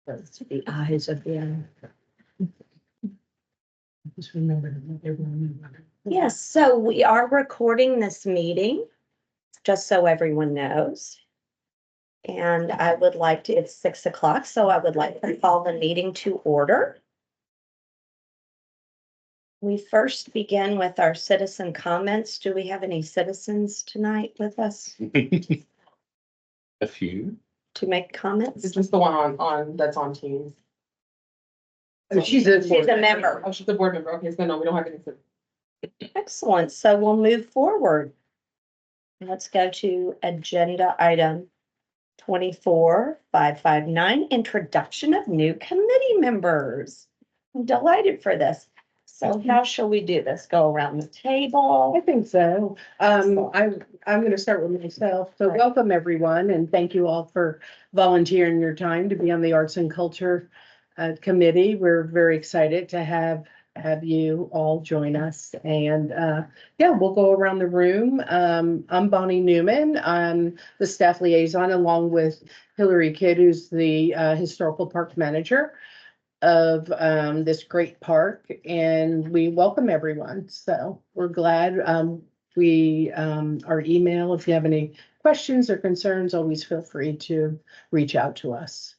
Those to the eyes of the eye. Just remember to let everyone know. Yes, so we are recording this meeting, just so everyone knows. And I would like to, it's 6 o'clock, so I would like to call the meeting to order. We first begin with our citizen comments. Do we have any citizens tonight with us A few. to make comments? It's just the one on that's on Teams. Oh, she's a. She's a member. Oh, she's a board member. Okay, so no, we don't have any. Excellent, so we'll move forward. Let's go to agenda item 24-559, introduction of new committee members. I'm delighted for this. So how shall we do this? Go around the I table? think so. I'm gonna start with myself. So Right. welcome, everyone, and thank you all for volunteering your time to be on the Arts and Culture Committee. We're very excited to have you all join us. And yeah, we'll go around the room. I'm Bonnie Newman. I'm the staff liaison along with Hillary Kidd, who's the historical park manager of this great park, and we welcome everyone. So we're glad. Our email, if you have any questions or concerns, always feel free to reach out to us.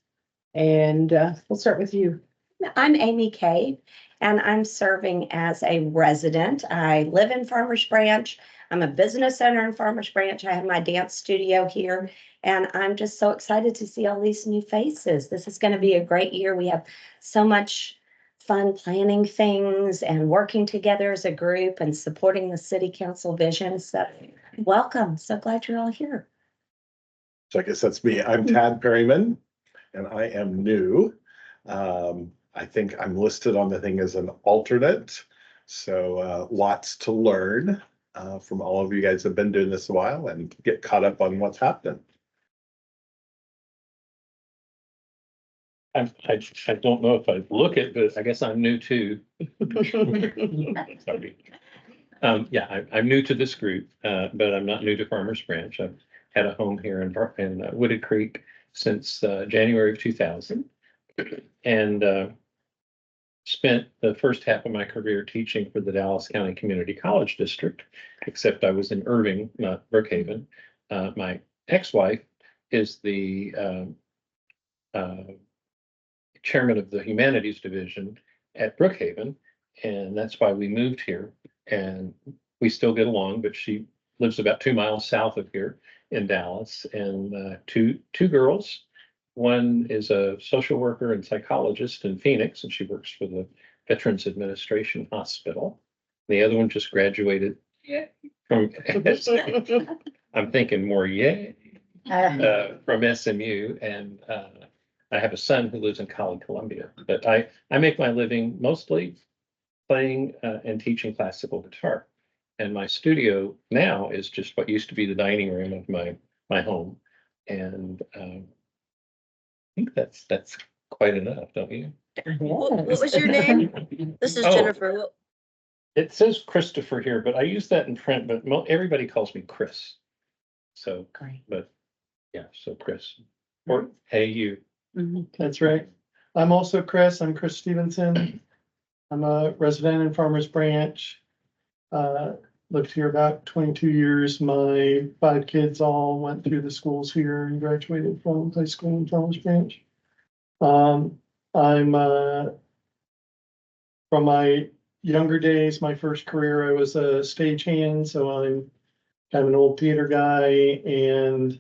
And we'll start with you. I'm Amy Cave, and I'm serving as a resident. I live in Farmers Branch. I'm a business owner in Farmers Branch. I have my dance studio here, and I'm just so excited to see all these new faces. This is going to be a great year. We have so much fun planning things and working together as a group and supporting the city council vision. So welcome. So glad you're all here. So I guess that's me. I'm Tad Perryman, and I am new. I think I'm listed on the thing as an alternate. So lots to learn from all of you guys that have been doing this a while and get caught up on what's happening. I don't know if I look it, but I guess I'm new too. Sorry. Yeah, I'm new to this group, but I'm not new to Farmers Branch. I've had a home here in Wooded Creek since January of 2000. And spent the first half of my career teaching for the Dallas County Community College District, except I was in Irving, not Brookhaven. My ex-wife is the chairman of the Humanities Division at Brookhaven, and that's why we moved here. And we still get along, but she lives about 2 miles south of here in Dallas, and two girls. One is a social worker and psychologist in Phoenix, and she works for the Veterans Administration Hospital. The other one just graduated from, I'm thinking more from SMU. And I have a son who lives in Cali, Columbia. But I make my living mostly playing and teaching classical guitar. And my studio now is just what used to be the dining room of my home. And I think that's quite enough, don't you? What was your name? This is Oh. Jennifer. It says Christopher here, but I use that in print, but everybody calls me Chris. So, Great. but yeah, so Chris, or hey, you. That's right. I'm also Chris. I'm Chris Stevenson. I'm a resident in Farmers Branch. Lived here about 22 years. My 5 kids all went through the schools here and graduated from high school in Farmers Branch. I'm from my younger days, my first career, I was a stagehand, so I'm kind of an old theater guy, and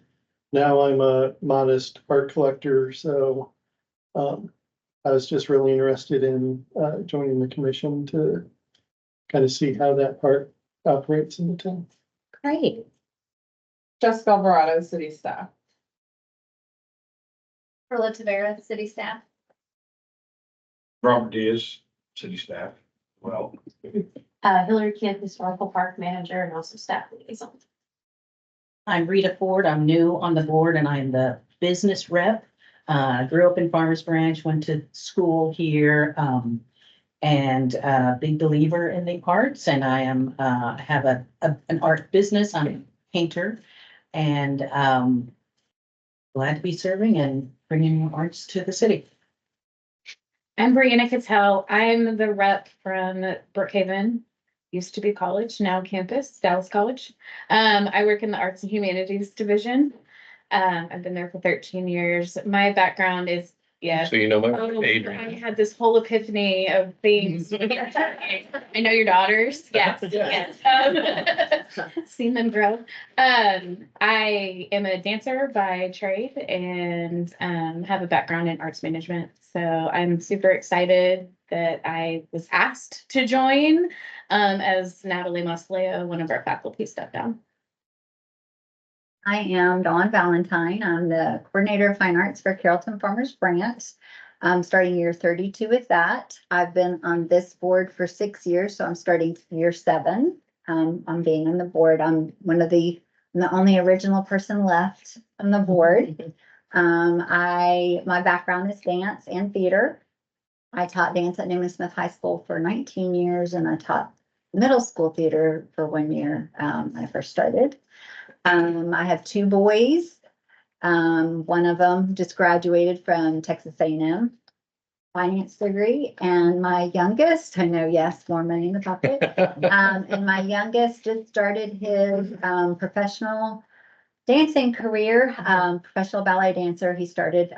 now I'm a modest art collector. So I was just really interested in joining the commission to kind of see how that part operates in the town. Great. Jessica Alvarado, city staff. Perla Tavera, city staff. Robert Diaz, city staff. Well, Hillary Kidd, historical park manager and also staff liaison. I'm Rita Ford. I'm new on the board and I'm the business rep. I grew up in Farmers Branch, went to school here, and a big believer in the arts. And I am have an art business. I'm a painter, and glad to be serving and bringing arts to the city. I'm Brianna Cattell. I'm the rep from Brookhaven, used to be college, now campus, Dallas College. I work in the Arts and Humanities Division. I've been there for 13 years. My background is, yes. So you know my Oh, I Adrian. had this whole epiphany of things. I know your daughters. Yes, yes. Seen them grow. I am a dancer by trade and have a background in arts management. So I'm super excited that I was asked to join as Natalie Mosleo, one of our faculty, stepped down. I am Dawn Valentine. I'm the coordinator of fine arts for Carrollton Farmers Branch. I'm starting year 32 with that. I've been on this board for 6 years, so I'm starting year 7. I'm being on the board. I'm the only original person left on the board. My background is dance and theater. I taught dance at Newman Smith High School for 19 years, and I taught middle school theater for 1 year when I first started. I have 2 boys. One of them just graduated from Texas A&M finance degree, and my youngest, I know, yes, more money in the pocket. And my youngest just started his professional dancing career, professional ballet dancer. He started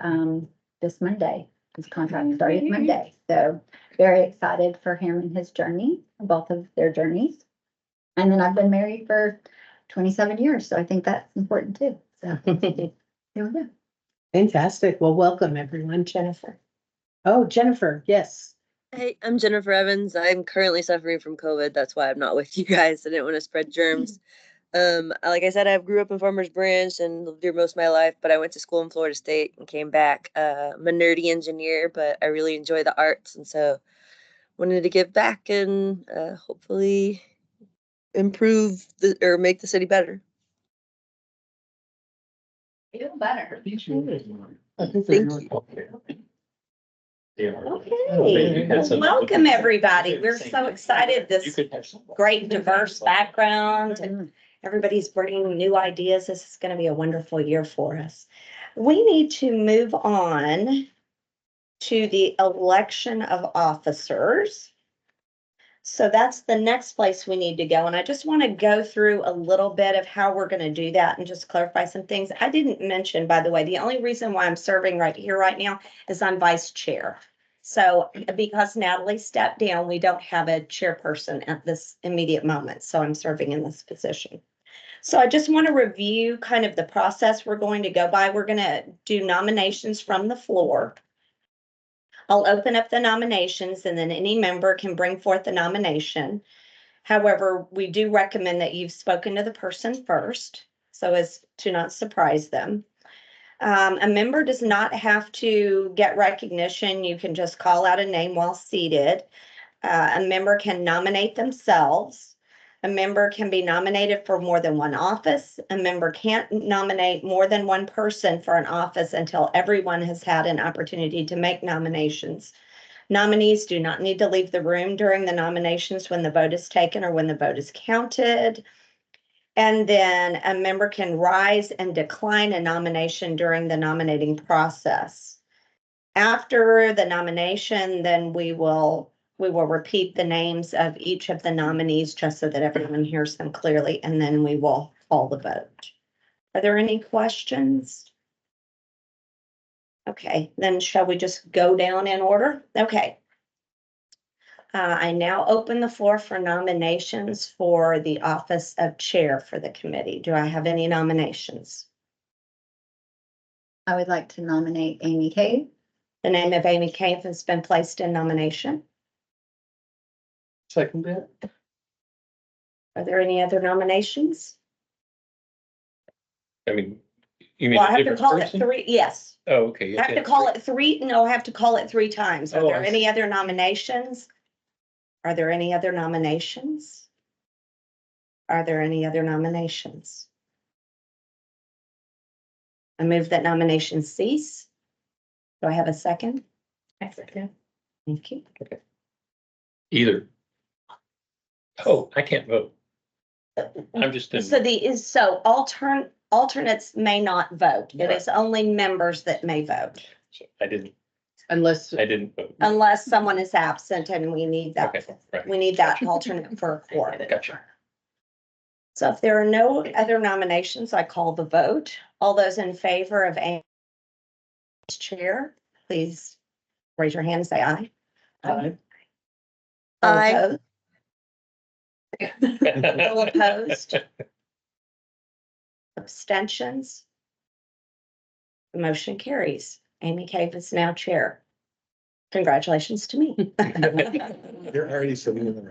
this Monday. His contract started Monday. So very excited for him and his journey, both of their journeys. And then I've been married for 27 years, so I think that's important too. So there we go. Fantastic. Well, welcome everyone. Jennifer. Oh, Jennifer, yes. Hey, I'm Jennifer Evans. I'm currently suffering from COVID. That's why I'm not with you guys. I didn't want to spread germs. Like I said, I grew up in Farmers Branch and lived here most of my life, but I went to school in Florida State and came back. I'm a nerdy engineer, but I really enjoy the arts, and so wanted to give back and hopefully improve or make the city better. Feel better. I think Thank they're you. okay. They are. Okay, well, welcome everybody. We're so excited. This great diverse background and everybody's bringing new ideas. This is going to be a wonderful year for us. We need to move on to the election of officers. So that's the next place we need to go. And I just want to go through a little bit of how we're going to do that and just clarify some things. I didn't mention, by the way, the only reason why I'm serving right here right now is I'm vice chair. So because Natalie stepped down, we don't have a chairperson at this immediate moment. So I'm serving in this position. So I just want to review kind of the process we're going to go by. We're going to do nominations from the floor. I'll open up the nominations and then any member can bring forth the nomination. However, we do recommend that you've spoken to the person first, so as to not surprise them. A member does not have to get recognition. You can just call out a name while seated. A member can nominate themselves. A member can be nominated for more than one office. A member can't nominate more than one person for an office until everyone has had an opportunity to make nominations. Nominees do not need to leave the room during the nominations when the vote is taken or when the vote is counted. And then a member can rise and decline a nomination during the nominating process. After the nomination, then we will repeat the names of each of the nominees just so that everyone hears them clearly, and then we will call the vote. Are there any questions? Okay, then shall we just go down in order? Okay. I now open the floor for nominations for the office of chair for the committee. Do I have any nominations? I would like to nominate Amy Cave. The name of Amy Cave has been placed in nomination. Second that. Are there any other nominations? I mean, you mean Well, I a have to different call it person? 3, yes. Oh, okay. I have to call it 3, no, I have to call it 3 times. Are Oh, there I any see. other nominations? Are there any other nominations? Are there any other nominations? I move that nominations cease. Do I have a second? I second. Thank you. Either. Oh, I can't vote. I'm just in. So alternates may not vote. It is only members that may vote So I didn't Unless, vote. unless someone is absent and we need Okay, that. right. We need that alternate for a quorum. Gotcha. So if there are no other nominations, I call the vote. All those in favor of Amy as chair, please raise your hand and say aye. Aye. All Aye. opposed? All opposed? Abstentions? The motion carries. Amy Cave is now chair. Congratulations to me. You're already sitting in the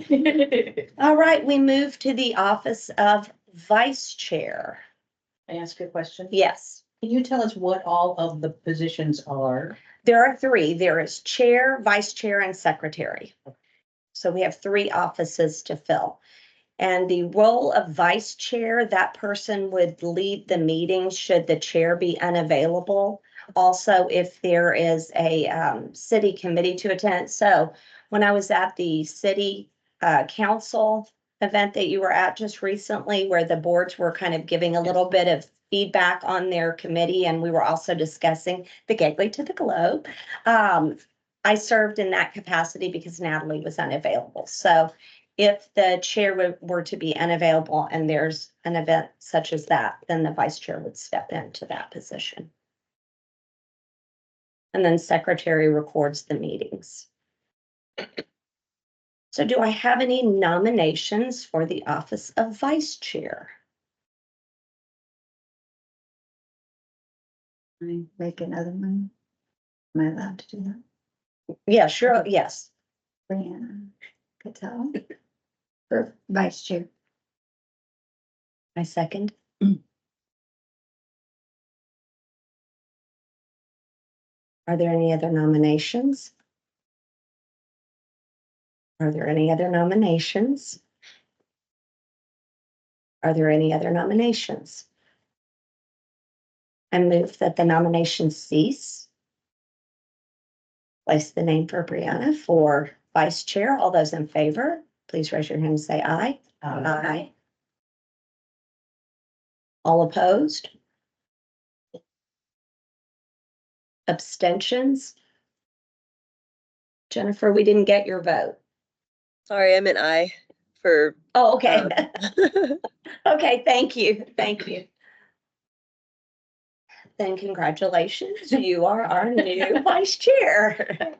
red. All right, we move to the office of vice chair. I ask you a question? Yes, Can you tell us what all of the positions are? there are three. There is chair, vice chair, and secretary. So we have three offices to fill. And the role of vice chair, that person would lead the meeting should the chair be unavailable. Also, if there is a city committee to attend. So when I was at the city council event that you were at just recently, where the boards were kind of giving a little bit of feedback on their committee, and we were also discussing the Gateway to the Globe. I served in that capacity because Natalie was unavailable. So if the chair were to be unavailable and there's an event such as that, then the vice chair would step into that position. And then secretary records the meetings. So do I have any nominations for the office of vice chair? I make another one. Am I allowed to do that? Yeah, sure, yes. Brianna Cattell for vice chair. I second. Are there any other nominations? Are there any other nominations? Are there any other nominations? I move that the nominations cease. Place the name for Brianna for vice chair. All those in favor, please raise your hand and say aye. Aye. All opposed? Abstentions? Jennifer, we didn't get your vote. Sorry, I meant aye for. Oh, okay. Okay, thank you, thank you. Then congratulations, you are our new vice chair.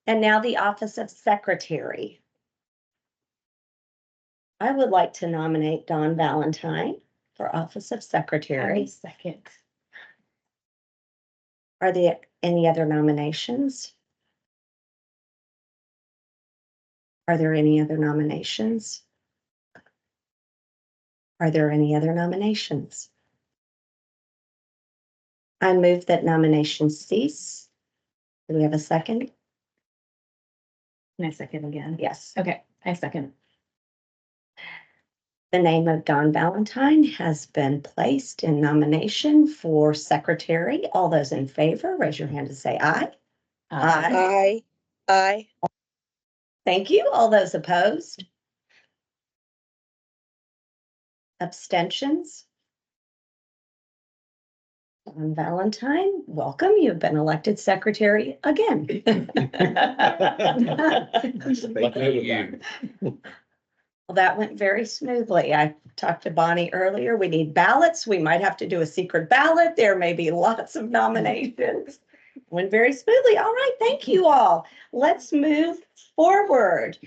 And now the office of secretary. I would like to nominate Dawn Valentine for office of secretary. Second. Are there any other nominations? Are there any other nominations? Are there any other nominations? I move that nominations cease. Do we have a second? Can I second again? Yes. Okay, I second. The name of Dawn Valentine has been placed in nomination for secretary. All those in favor, raise your hand and say aye. Aye. Aye. Thank you. All those opposed? Abstentions? Dawn Valentine, welcome. You've been elected secretary again. Well, that went very smoothly. I talked to Bonnie earlier. We need ballots. We might have to do a secret ballot. There may be lots of nominations. Went very smoothly. All right, thank you all. Let's move forward.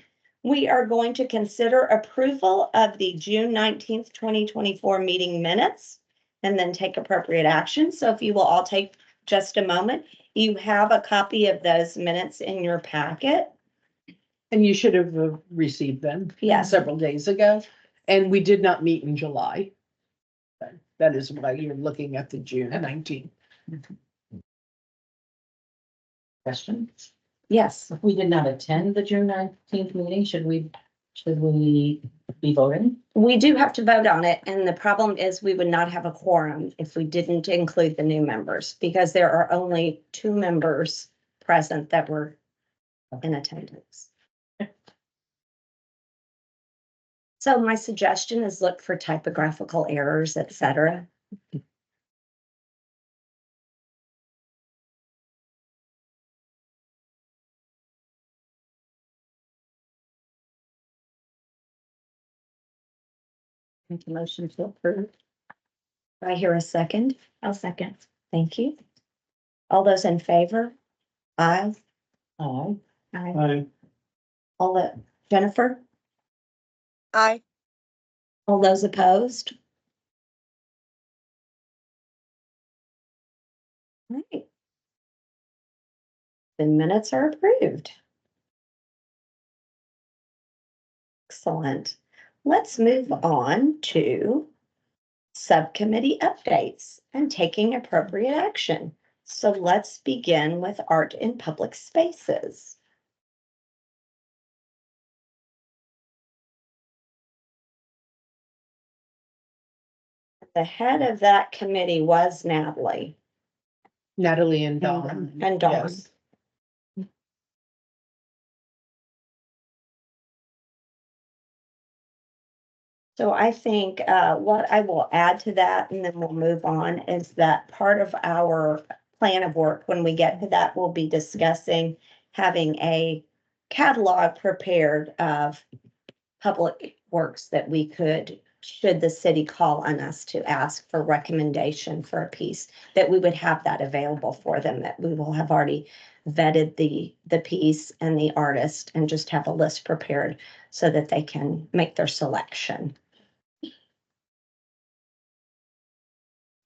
We are going to consider approval of the June 19th, 2024 meeting minutes and then take appropriate action. So if you will all take just a moment, you have a copy of those minutes in your packet. and you should have received them. Yes. Several days ago, and we did not meet in July. That is why you're looking at the June 19th. Question? Yes. If we did not attend the June 19th meeting, should we be voting? We do have to vote on it, and the problem is we would not have a quorum if we didn't include the new members, because there are only 2 members present that were in attendance. So my suggestion is look for typographical errors, et cetera. Make a motion to approve. Do I hear a second? I'll second. Thank you. All those in favor? Aye. Aye. I, All that, Jennifer? Aye. All those opposed? Right. The minutes are approved. Excellent. Let's move on to subcommittee updates and taking appropriate action. So let's begin with art in public spaces. The head of that committee was Natalie Natalie and Dawn. and Dawn. Yes. So I think what I will add to that, and then we'll move on, is that part of our plan of work, when we get to that, we'll be discussing having a catalog prepared of public works that we could, should the city call on us to ask for recommendation for a piece, that we would have that available for them, that we will have already vetted the piece and the artist and just have a list prepared so that they can make their selection.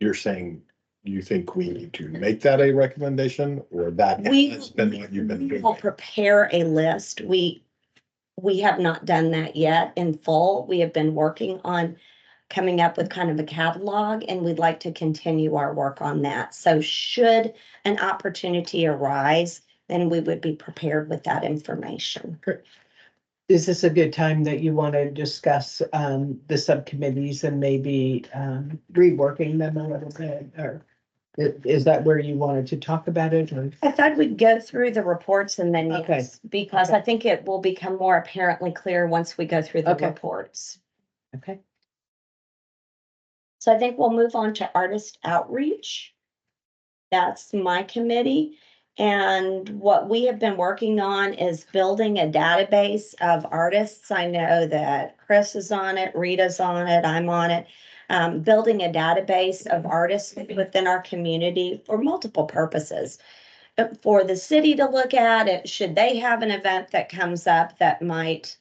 You're saying you think we need to make that a recommendation, or that We has been what you've been will doing? prepare a list. We have not done that yet in full. We have been working on coming up with kind of a catalog, and we'd like to continue our work on that. So should an opportunity arise, then we would be prepared with that information. Is this a good time that you want to discuss the subcommittees and maybe reworking them a little bit? Or is that where you wanted to talk about it? Or? I thought we'd go through the reports and then Okay. yes, because I think it will become more apparently clear once we go through the reports. Okay. So I think we'll move on to artist outreach. That's my committee. And what we have been working on is building a database of artists. I know that Chris is on it, Rita's on it, I'm on it. Building a database of artists within our community for multiple purposes. For the city to look at it, should they have an event that comes up that might,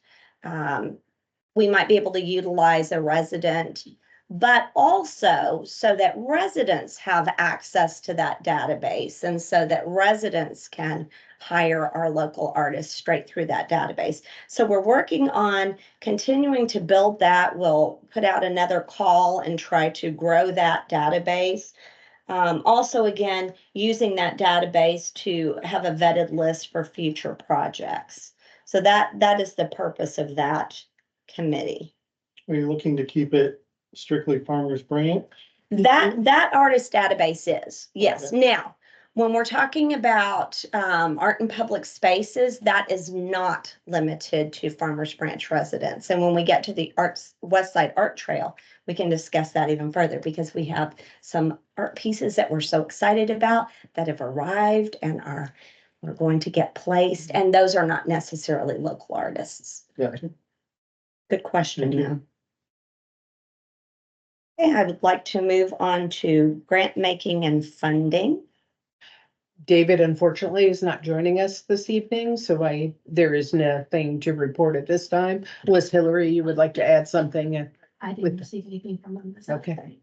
we might be able to utilize a resident, but also so that residents have access to that database and so that residents can hire our local artists straight through that database. So we're working on continuing to build that. We'll put out another call and try to grow that database. Also, again, using that database to have a vetted list for future projects. So that is the purpose of that committee. are you looking to keep it strictly Farmers Branch? That artist database is, yes. Now, when we're talking about art in public spaces, that is not limited to Farmers Branch residents. And when we get to the West Side Art Trail, we can discuss that even further because we have some art pieces that we're so excited about that have arrived and we're going to get placed. And those are not necessarily local artists. Yeah. Good question, Thank you. yeah. Okay, I would like to move on to grant making and funding. David unfortunately is not joining us this evening, so there is nothing to report at this time. Unless Hillary, you would like to add something? I With- didn't receive anything from them. Okay.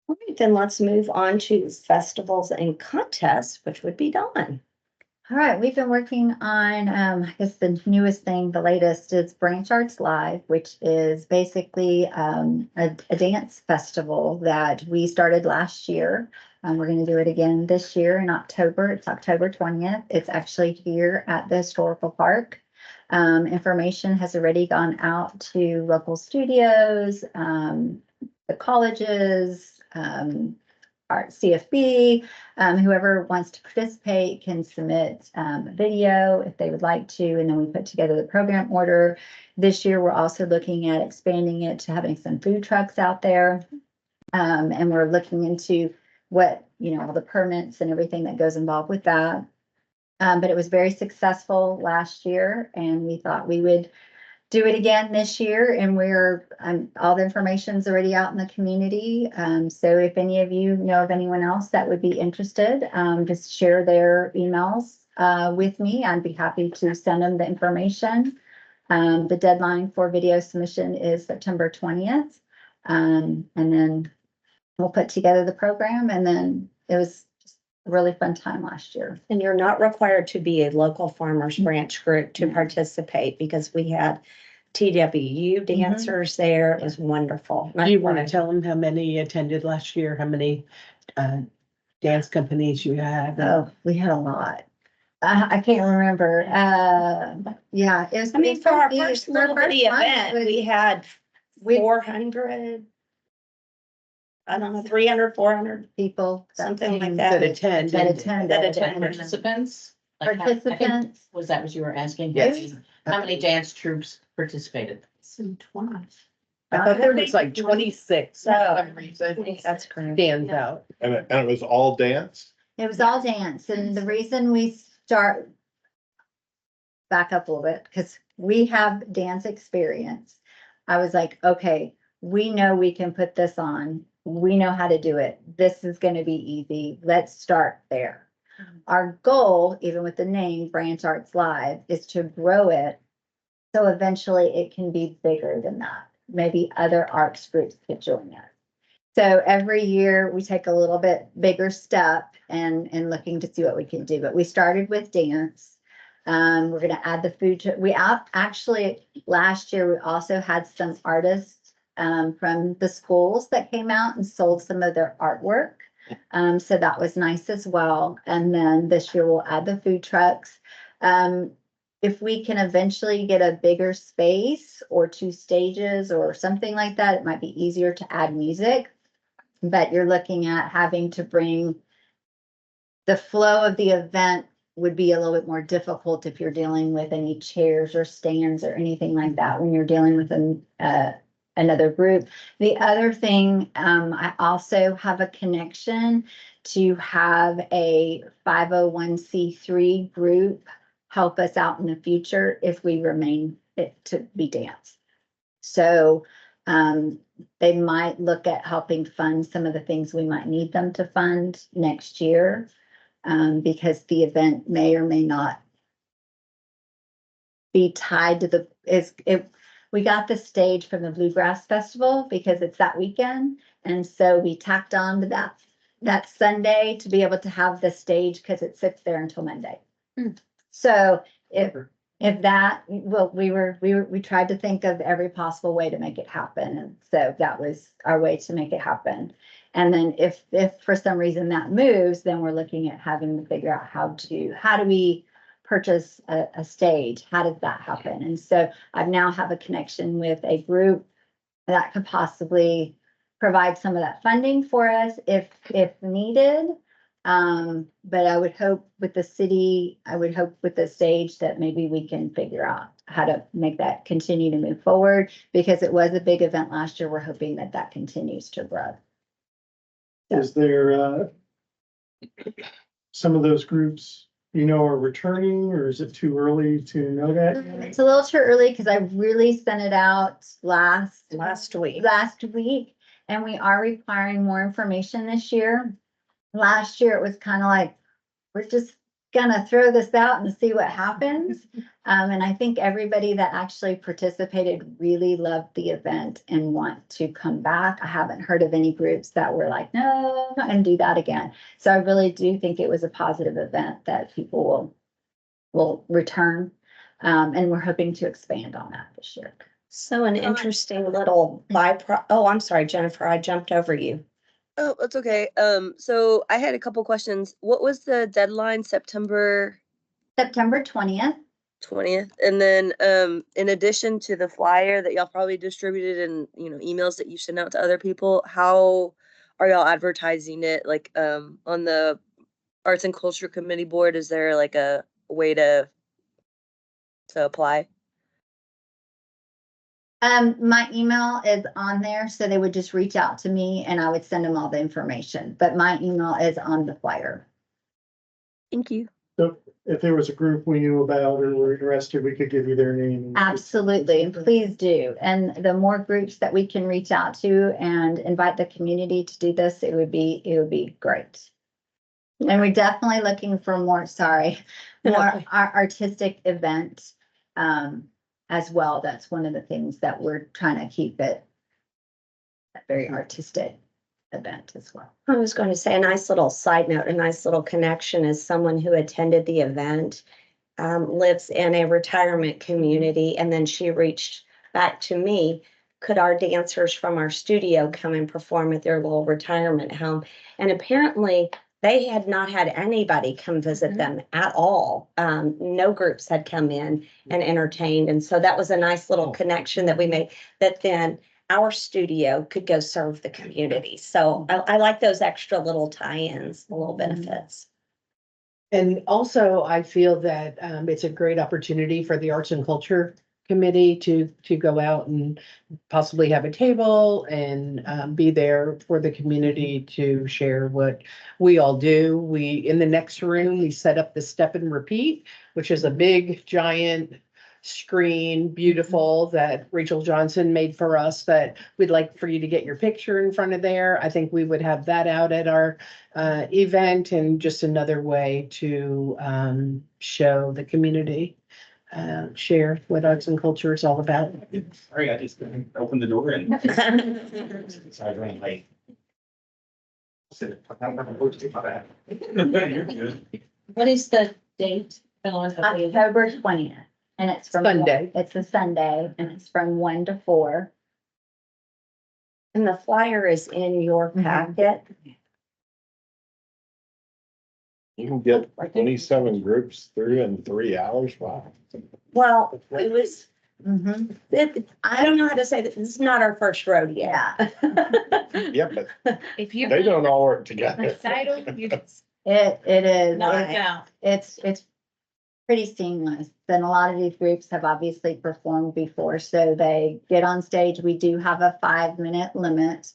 All right, then let's move on to festivals and contests, which would be Dawn. All right, we've been working on, I guess the newest thing, the latest is Branch Arts Live, which is basically a dance festival that we started last year. We're going to do it again this year in October. It's October 20th. It's actually here at the historical park. Information has already gone out to local studios, the colleges, our CFB. Whoever wants to participate can submit a video if they would like to, and then we put together the program order. This year, we're also looking at expanding it to having some food trucks out there. And we're looking into what, all the permits and everything that goes involved with that. But it was very successful last year, and we thought we would do it again this year, and all the information's already out in the community. So if any of you know of anyone else that would be interested, just share their emails with me. I'd be happy to send them the information. The deadline for video submission is September 20th. And then we'll put together the program, and then it was just a really fun time last year. And you're not required to be a local farmers branch group to participate, because we had TWU dancers there. It was wonderful. Do you want to tell them how many attended last year? How many dance companies you had? Oh, we had a lot. I can't remember. Yeah, it was. I mean, for our for first our little bitty month, event, it was- we had 400, I don't know, 300, 400, people. something like That that. attend. That attended. That attended. Participants? Like, I think, Participants. was that what you were asking? Yes. How many dance troops participated? I thought there was like 26 for So- some reason. That's correct. Stands out. And it was all dance? It was all dance, and the reason we back up a little bit, because we have dance experience. I was like, okay, we know we can put this on. We know how to do it. This is gonna be easy. Let's start there. Our goal, even with the name Branch Arts Live, is to grow it. So eventually it can be bigger than that. Maybe other arts groups could join us. So every year we take a little bit bigger step and looking to see what we can do. But we started with dance. We're gonna add the food to, actually, last year, we also had some artists from the schools that came out and sold some of their artwork. So that was nice as well. And then this year we'll add the food trucks. If we can eventually get a bigger space or 2 stages or something like that, it might be easier to add music. But you're looking at having to bring the flow of the event would be a little bit more difficult if you're dealing with any chairs or stands or anything like that when you're dealing with another group. The other thing, I also have a connection to have a 501c3 group help us out in the future if we remain it to be dance. So they might look at helping fund some of the things we might need them to fund next year, because the event may or may not be tied to we got the stage from the Bluegrass Festival because it's that weekend. And so we tacked on to that Sunday to be able to have the stage because it sits there until Monday. So if that, well, we tried to think of every possible way to make it happen. And so that was our way to make it happen. And then if for some reason that moves, then we're looking at having to figure out how do we purchase a stage? How does that happen? And so I now have a connection with a group that could possibly provide some of that funding for us if needed. But I would hope with the city, with the stage that maybe we can figure out how to make that continue to move forward, because it was a big event last year. We're hoping that that continues to grow. Is there, some of those groups, are returning, or is it too early to know that? It's a little too early because I really sent it out last week. And we are requiring more information this year. Last year, it was kind of like, we're just gonna throw this out and see what happens. And I think everybody that actually participated really loved the event and want to come back. I haven't heard of any groups that were like, no, I'm not gonna do that again. So I really do think it was a positive event that people will return. And we're hoping to expand on that this year. So an interesting little oh, I'm sorry, Jennifer, I jumped over you. Oh, that's okay. So I had a couple questions. What was the deadline? September 20th. 20th. And then, in addition to the flyer that y'all probably distributed and, emails that you sent out to other people, how are y'all advertising it like on the Arts and Culture Committee board? Is there like a way to apply? My email is on there, so they would just reach out to me and I would send them all the information, but my email is on the flyer. Thank you. So if there was a group we knew about or were interested, we could give you their name. Absolutely, and please do. And the more groups that we can reach out to and invite the community to do this, it would be great. And we're definitely looking for more artistic events as well. That's one of the things that we're trying to keep it a very artistic event as well. I was going to say a nice little side note, a nice little connection is someone who attended the event, lives in a retirement community, and then she reached back to me, could our dancers from our studio come and perform at their little retirement home? And apparently they had not had anybody come visit them at all. No groups had come in and entertained. And so that was a nice little connection that we made, that then our studio could go serve the community. So I like those extra little tie-ins, the little benefits. And also, I feel that it's a great opportunity for the Arts and Culture Committee to go out and possibly have a table and be there for the community to share what we all do. We, in the next room, we set up the Step and Repeat, which is a big, giant screen, beautiful, that Rachel Johnson made for us, that we'd like for you to get your picture in front of there. I think we would have that out at our event, and just another way to show the community, share what arts and culture is all about. Sorry, I just opened the door and. Sorry, I ran late. You're good. What is the date? October 20th, and it's from Sunday. It's a Sunday, and it's from 1 to 4. And the flyer is in your packet. You can get 27 groups through in 3 hours. Wow. Well, it was, Mhm. I don't know how to say that. This is not our first rodeo. Yeah, Yeah, but If you they don't all work together. recital, you just it is. knock it out. It's pretty seamless. Then a lot of these groups have obviously performed before, so they get on stage. We do have a 5-minute limit.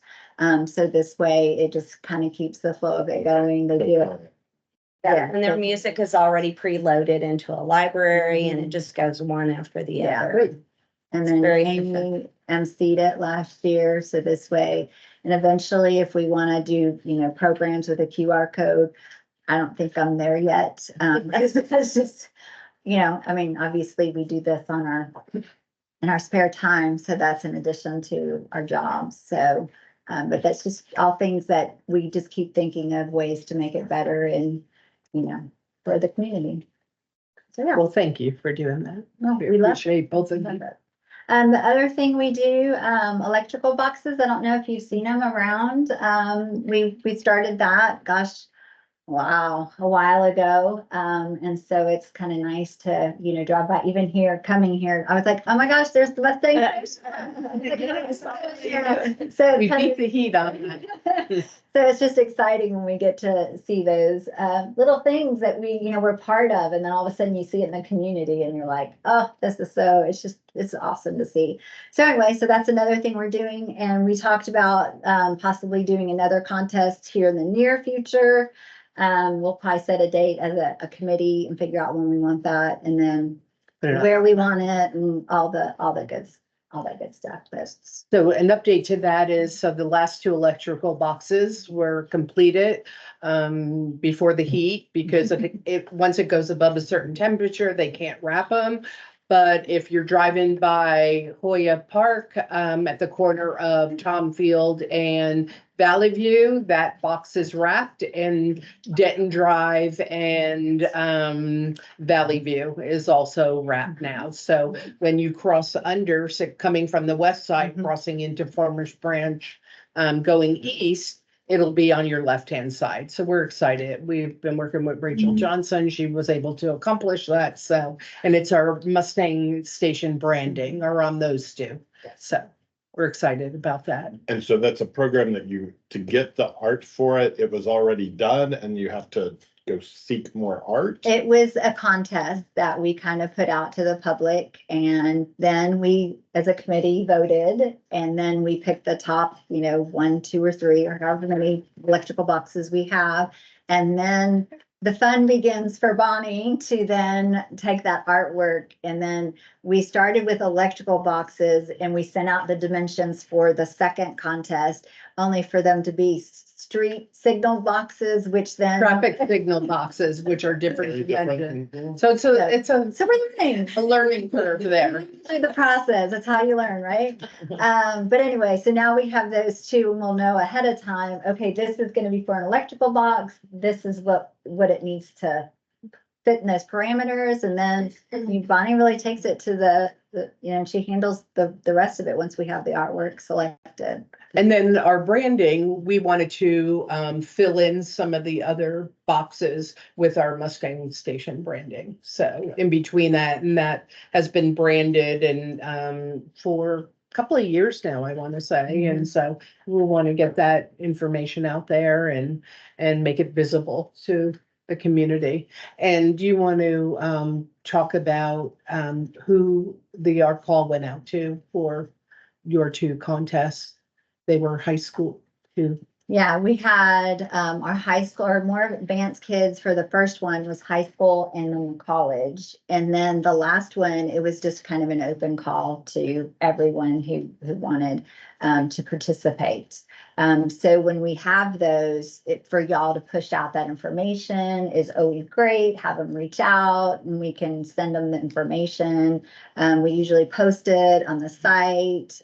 So this way it just kind of keeps the flow of it going. They do it. Yeah, and their music is already preloaded into a library and it just goes one after the Yeah. other. And then very Amy emceed it last year, so this way, and eventually if we want to do, programs with a QR code, I don't think I'm there yet. Because it's just, obviously we do this in our spare time, so that's in addition to our jobs, so. But that's just all things that we just keep thinking of ways to make it better and, for the community. So, yeah. Well, thank you for doing that. No, We we love appreciate both of you. the other thing we do, electrical boxes. I don't know if you've seen them around. We started that, gosh, wow, a while ago. And so it's kind of nice to, drive by, even here, coming here. I was like, oh my gosh, there's the Mustang. So We it's kind beat of, the heat on that. so it's just exciting when we get to see those little things that we're part of, and then all of a sudden you see it in the community, and you're like, oh, this is it's awesome to see. So anyway, so that's another thing we're doing, and we talked about possibly doing another contest here in the near future. We'll probably set a date as a committee and figure out when we want that, and then Yeah. where we want it, and all that good stuff. So an update to that is, so the last 2 electrical boxes were completed before the heat, because once it goes above a certain temperature, they can't wrap them. But if you're driving by Hoya Park at the corner of Tom Field and Valley View, that box is wrapped, and Denton Drive and Valley View is also wrapped now. So when you cross under, coming from the west side, crossing into Farmers Branch, going east, it'll be on your left-hand side. So we're excited. We've been working with Rachel Johnson. She was able to accomplish that. So, and it's our Mustang station branding are on those 2. So we're excited about that. And so that's a program that to get the art for it, it was already done and you have to go seek more art? It was a contest that we kind of put out to the public, and then we, as a committee, voted, and then we picked the top, 1, 2, or 3, or however many electrical boxes we have. And then the fun begins for Bonnie to then take that artwork, and then we started with electrical boxes and we sent out the dimensions for the second contest, only for them to be street signal boxes, which then. Traffic signal boxes, which are different. Mhm. So it's a So we're learning. learning curve there. Through the process, that's how you learn, right? But anyway, so now we have those two, and we'll know ahead of time, okay, this is gonna be for an electrical box, this is what it needs to fit in those parameters, and then Bonnie really takes it to the she handles the rest of it once we have the artwork selected. And then our branding, we wanted to fill in some of the other boxes with our Mustang Station branding. So in between that, and that has been branded and for a couple of years now, I want to say. And so we want to get that information out there and make it visible to the community. And do you want to talk about who the art call went out to for your 2 contests? They were high school too. Yeah, we had our high school, or more advanced kids for the first one was high school and then college. And then the last one, it was just kind of an open call to everyone who wanted to participate. So when we have those, for y'all to push out that information is always great. Have them reach out and we can send them the information. We usually post it on the site.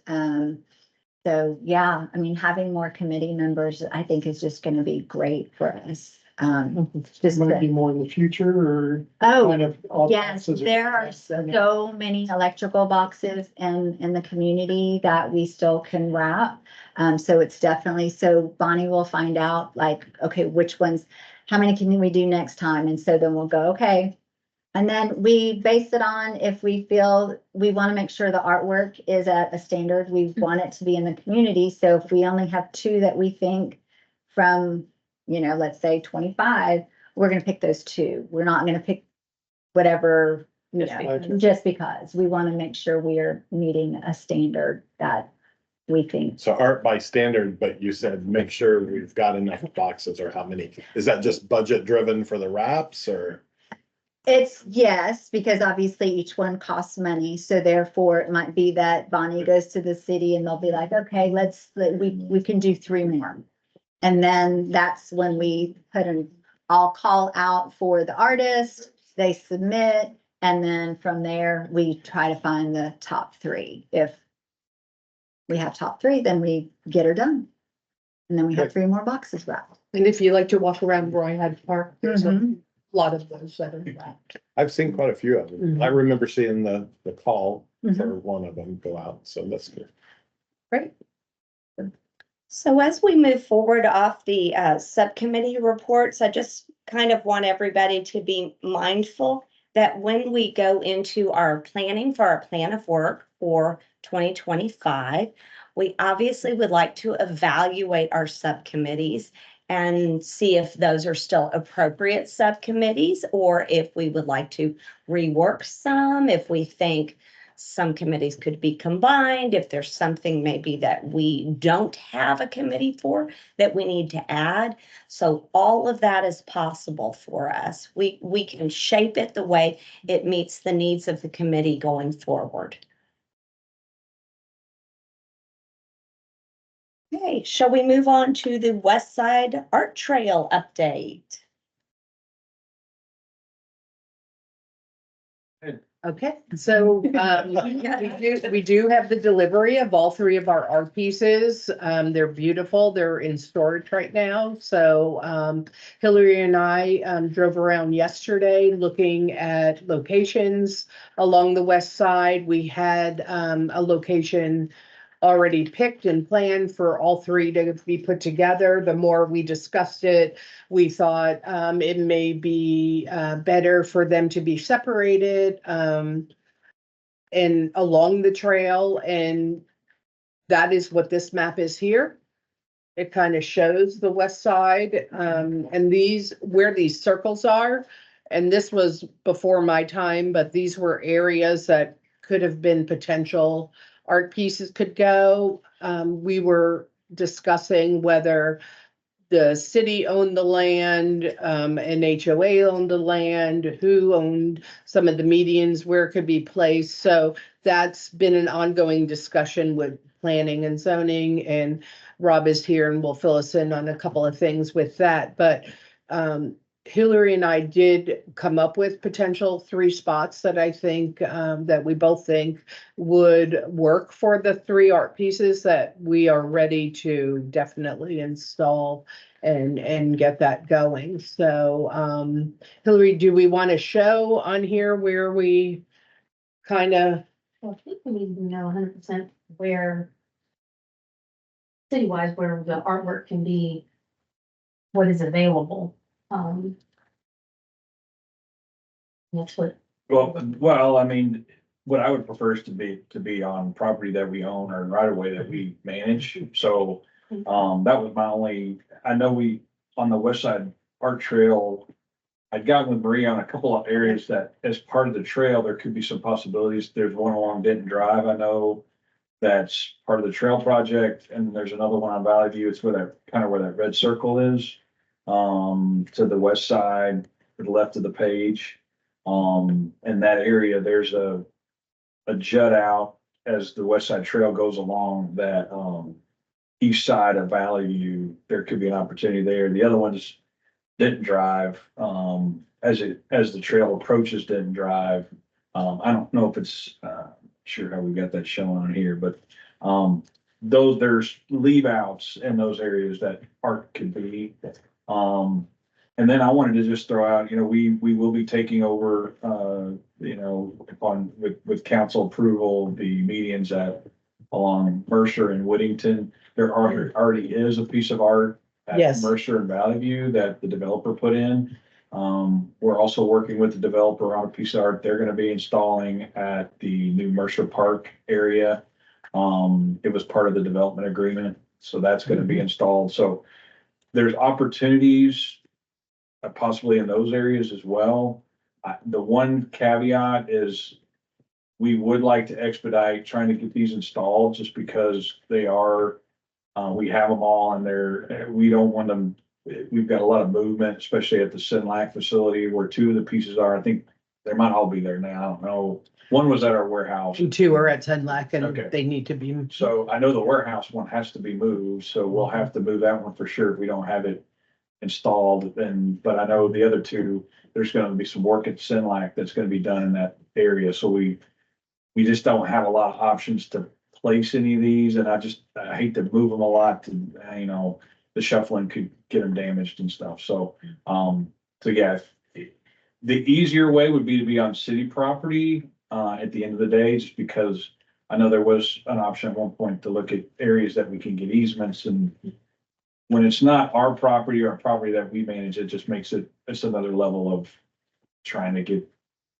So yeah, I mean, having more committee members, I think is just gonna be great for us. Just might be more in the future or Oh, kind of. all yes, boxes are- there are so many electrical boxes in the community that we still can wrap. So it's definitely, so Bonnie will find out like, okay, which ones, how many can we do next time? And so then we'll go, okay. And then we base it on if we feel we want to make sure the artwork is at a standard, we want it to be in the community. So if we only have 2 that we think from, let's say 25, we're going to pick those 2. We're not going to pick whatever, just because we want to make sure we are meeting a standard that we think. So art by standard, but you said make sure we've got enough boxes, or how many? Is that just budget driven for the wraps or? It's yes, because obviously each one costs money. So therefore it might be that Bonnie goes to the city and they'll be like, okay, we can do 3 more. And then that's when we I'll call out for the artist, they submit, and then from there, we try to find the top 3. If we have top 3, then we get her done. And then we have 3 more boxes wrapped. And if you like to walk around Roy Hyde Park, there's a lot of those that are wrapped. I've seen quite a few of them. Mhm. I remember seeing the call Mhm. for one of them go out, so that's good. Great. So as we move forward off the subcommittee reports, I just kind of want everybody to be mindful that when we go into our planning for our plan of work for 2025, we obviously would like to evaluate our subcommittees and see if those are still appropriate subcommittees, or if we would like to rework some, if we think some committees could be combined, if there's something maybe that we don't have a committee for that we need to add. So all of that is possible for us. We can shape it the way it meets the needs of the committee going forward. Okay, shall we move on to the West Side Art Trail update? Okay, so we do have the delivery of all 3 of our art pieces. They're beautiful. They're in storage right now. So Hillary and I drove around yesterday looking at locations along the west side. We had a location already picked and planned for all 3 to be put together. The more we discussed it, we thought it may be better for them to be separated and along the trail. And that is what this map is here. It kind of shows the west side, and where these circles are. And this was before my time, but these were areas that could have been potential art pieces could go. We were discussing whether the city owned the land, and HOA owned the land, who owned some of the medians, where it could be placed. So that's been an ongoing discussion with planning and zoning, and Rob is here and will fill us in on a couple of things with that. But Hillary and I did come up with potential 3 spots that I think, that we both think would work for the 3 art pieces that we are ready to definitely install and get that going. So, Hillary, do we want to show on here where we kind of, Well, I think we need to know 100% where citywide, where the artwork can be, what is available. That's what, Well, I mean, what I would prefer is to be on property that we own or right away that we manage. So, that was my only, I know on the west side art trail, I'd gotten with Maria on a couple of areas that as part of the trail, there could be some possibilities. There's one along Denton Drive, I know that's part of the trail project, and there's another one on Valley View. It's where that red circle is. To the west side, to the left of the page. In that area, there's a jut out as the west side trail goes along that, east side of Valley View. There could be an opportunity there. The other one's Denton Drive, as the trail approaches Denton Drive. I don't know if it's, sure how we got that shown on here, but, there's leave outs in those areas that art could be. And then I wanted to just throw out, we will be taking over, with council approval, the medians along Mercer and Whittington. There already is a piece of art at Yes. Mercer and Valley View that the developer put in. We're also working with the developer on a piece of art they're gonna be installing at the new Mercer Park area. It was part of the development agreement, so that's gonna be installed. So there's opportunities possibly in those areas as well. The one caveat is we would like to expedite trying to get these installed just because they are, we have them all and we don't want them. We've got a lot of movement, especially at the Sinlac facility where 2 of the pieces are. I think they might all be there now. I don't know. One was at our warehouse. 2 are at Sunlac and Okay. they need to be. So I know the warehouse one has to be moved, so we'll have to move that one for sure if we don't have it installed. But I know the other 2, there's gonna be some work at Sinlac that's gonna be done in that area. So we just don't have a lot of options to place any of these, and I hate to move them a lot to, the shuffling could get them damaged and stuff. So, yeah, the easier way would be to be on city property, at the end of the day, just because I know there was an option at one point to look at areas that we can get easements, and when it's not our property or a property that we manage, it just makes it's another level of trying to get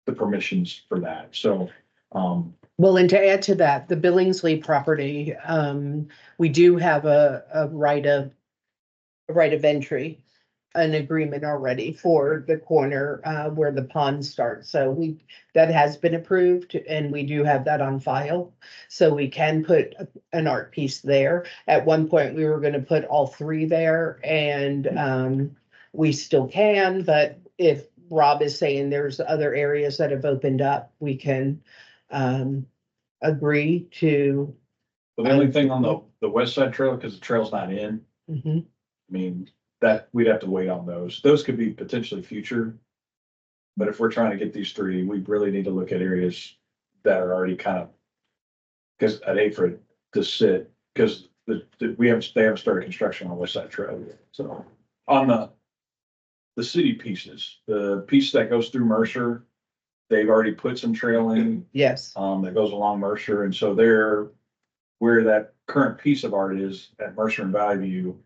the permissions for that. So, Well, and to add to that, the Billingsley property, we do have a right of entry, an agreement already for the corner, where the pond starts. So that has been approved and we do have that on file. So we can put an art piece there. At one point, we were gonna put all 3 there and, we still can, but if Rob is saying there's other areas that have opened up, we can, agree to. but the only thing on the west side trail, because the trail's not in, Mhm. I mean, that we'd have to wait on those. Those could be potentially future. But if we're trying to get these 3, we really need to look at areas that are already kind of, because I'd hate for it to sit, because they haven't started construction on West Side Trail yet. So on the city pieces, the piece that goes through Mercer, they've already put some trail in, Yes, that goes along Mercer. And so where that current piece of art is at Mercer and Valley View,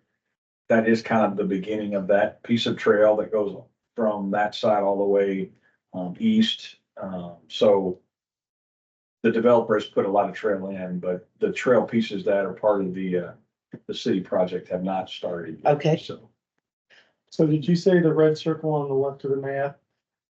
that is kind of the beginning of that piece of trail that goes from that side all the way east. So the developer has put a lot of trail in, but the trail pieces that are part of the city project have not started. yet, Okay. So So did you say the red circle on the left of the map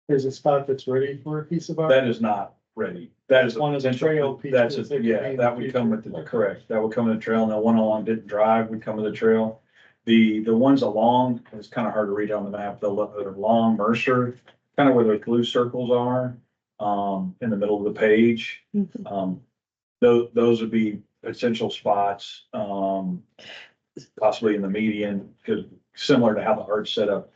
is a spot that's ready for a piece of art? that is not ready. That is a One of the potential, trail that's, pieces that could be yeah, in that the would come with future. the, correct, that would come with the trail, and the one along Denton Drive would come with the trail. The ones along, it's kind of hard to read on the map, the along Mercer, kind of where the blue circles are, in the middle of the page. Those would be potential spots, possibly in the median, because similar to how the art's set up.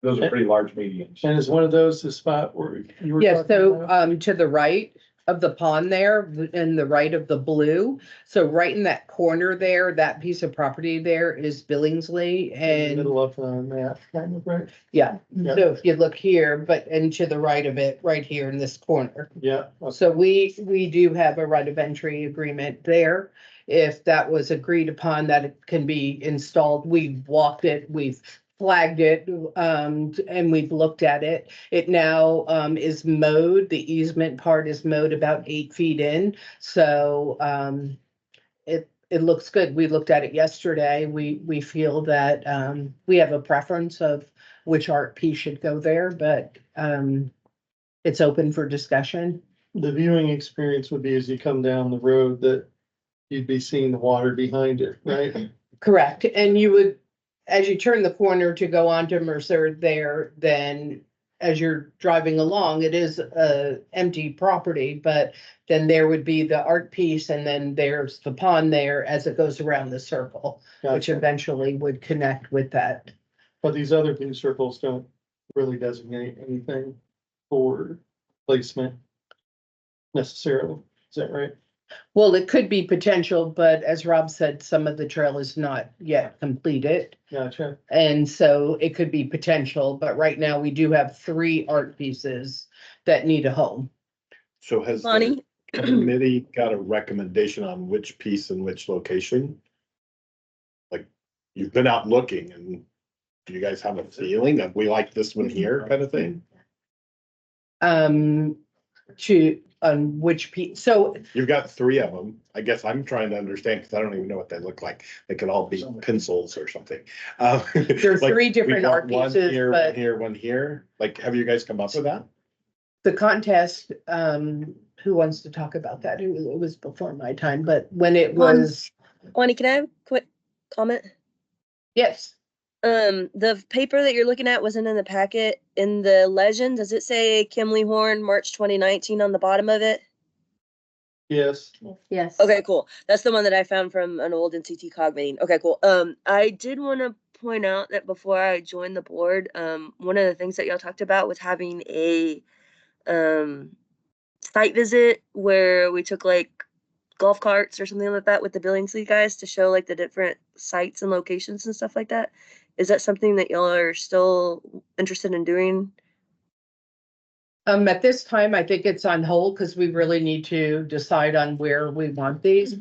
Those are pretty large medians. And is one of those the spot where you were Yeah, talking so, about? to the right of the pond there, and the right of the blue, so right in that corner there, that piece of property there is Billingsley In the and, middle of the map, kind of, right? yeah. Yeah. So if you look here, but, and to the right of it, right here in this corner. Yeah. So we do have a right of entry agreement there. If that was agreed upon that it can be installed, we've walked it, we've flagged it, and we've looked at it. It now, is mowed. The easement part is mowed about 8 feet in. So, it looks good. We looked at it yesterday. We feel that, we have a preference of which art piece should go there, but, it's open for discussion. The viewing experience would be as you come down the road that you'd be seeing the water behind it, right? Correct, and you would, as you turn the corner to go onto Mercer there, then as you're driving along, it is a empty property, but then there would be the art piece and then there's the pond there as it goes around the circle, which Gotcha. eventually would connect with that. But these other blue circles don't really designate anything for placement necessarily. Is that right? Well, it could be potential, but as Rob said, some of the trail is not yet completed. Gotcha. And so it could be potential, but right now we do have 3 art pieces that need a home. So has the Bonnie? committee got a recommendation on which piece and which location? Like, you've been out looking and do you guys have a feeling of we like this one here kind of thing? On which piece, so You've got 3 of them. I guess I'm trying to understand because I don't even know what they look like. They could all be pencils or something. There's like, 3 we different want art one pieces, here, one but here, one here. Like, have you guys come up with that? the contest, who wants to talk about that? It was before my time, but when it was, Bonnie, can I have a quick comment? yes. The paper that you're looking at wasn't in the packet. In the legend, does it say Kimley Horn, March 2019 on the bottom of it? Yes. Yes. Okay, cool. That's the one that I found from an old NCT cog meeting. Okay, cool. I did want to point out that before I joined the board, one of the things that y'all talked about was having a site visit where we took like golf carts or something like that with the Billingsley guys to show like the different sites and locations and stuff like that. Is that something that y'all are still interested in doing? At this time, I think it's on hold because we really need to decide on where we want these.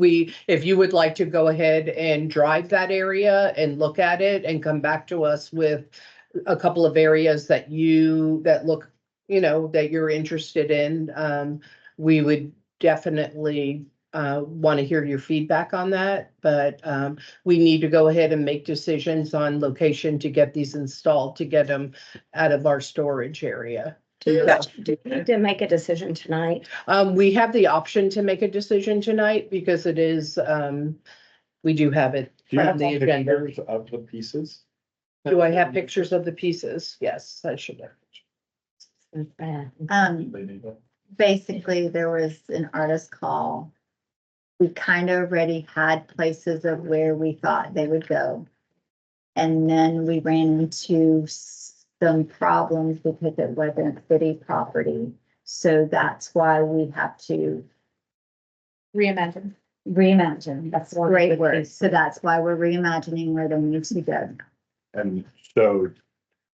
If you would like to go ahead and drive that area and look at it and come back to us with a couple of areas that look, that you're interested in, we would definitely want to hear your feedback on that, but we need to go ahead and make decisions on location to get these installed, to get them out of our storage area. Do you need to make a decision tonight? We have the option to make a decision tonight because it is, we do have it Do you on have the agenda. pictures of the pieces? Do I have pictures of the pieces? Yes, I should have. Basically, there was an artist call. We kind of already had places of where we thought they would go. And then we ran into some problems because it wasn't city property. So that's why we have to Reimagine. reimagine. That's a great word. So that's why we're reimagining where they need to go. And so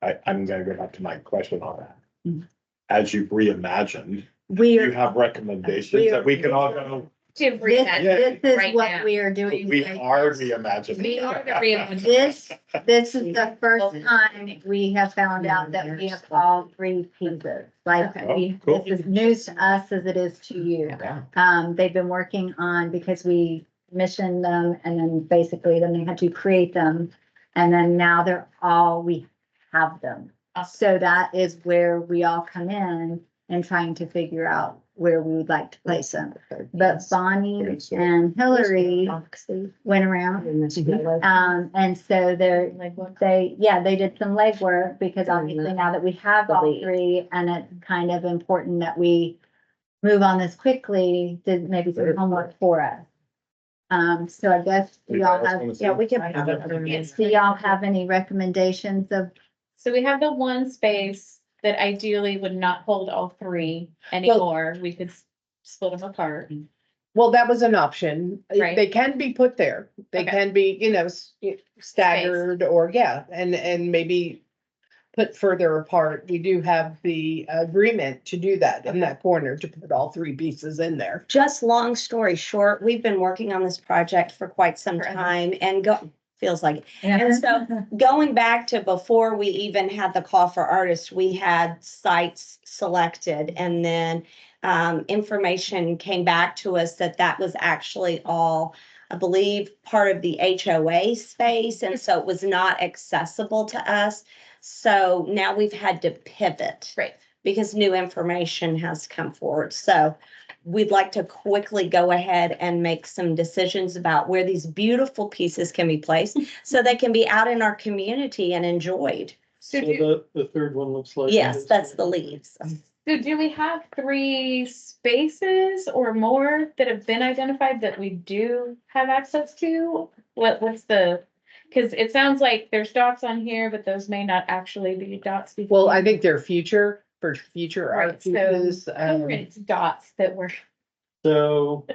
I'm gonna go back to my question on that. Mhm. As you've reimagined, We you are, have recommendations that we can all go, active This, reimagining this is right what now. we are doing. We right are now. reimagining. We are the reimagining. This is the first time we have found out that we have all three pieces. Like, Okay. Cool. this is news to us as it is to you. They've been working on, because we missioned them and then basically then they had to create them. And then now we have them. So that is where we all come in and trying to figure out where we would like to place them. But Bonnie and Hillary went around. And so they did some legwork because obviously now that we have all three and it's kind of important that we move on this quickly, did maybe some homework for us. So I guess we all have, we can have it. Yes. do y'all have any recommendations of, So we have the one space that ideally would not hold all three anymore. We could split them apart. Well, that was an option. Right. They can be put there. They Okay. can be, staggered or, and maybe put further apart. We do have the agreement to do that in that corner, to put all three pieces in there. Just long story short, we've been working on this project for quite some Forever. time and feels like it. And so going back to before we even had the call for artists, we had sites selected and then information came back to us that was actually all, I believe, part of the HOA space. And so it was not accessible to us. So now we've had to pivot. Right. Because new information has come forward. So we'd like to quickly go ahead and make some decisions about where these beautiful pieces can be placed so they can be out in our community and enjoyed. So So do, the third one looks like. Yes, that's the leaves. so do we have 3 spaces or more that have been identified that we do have access to? What's the, because it sounds like there's dots on here, but those may not actually be dots. Well, I think they're future Right, art pieces. It's dots that were, So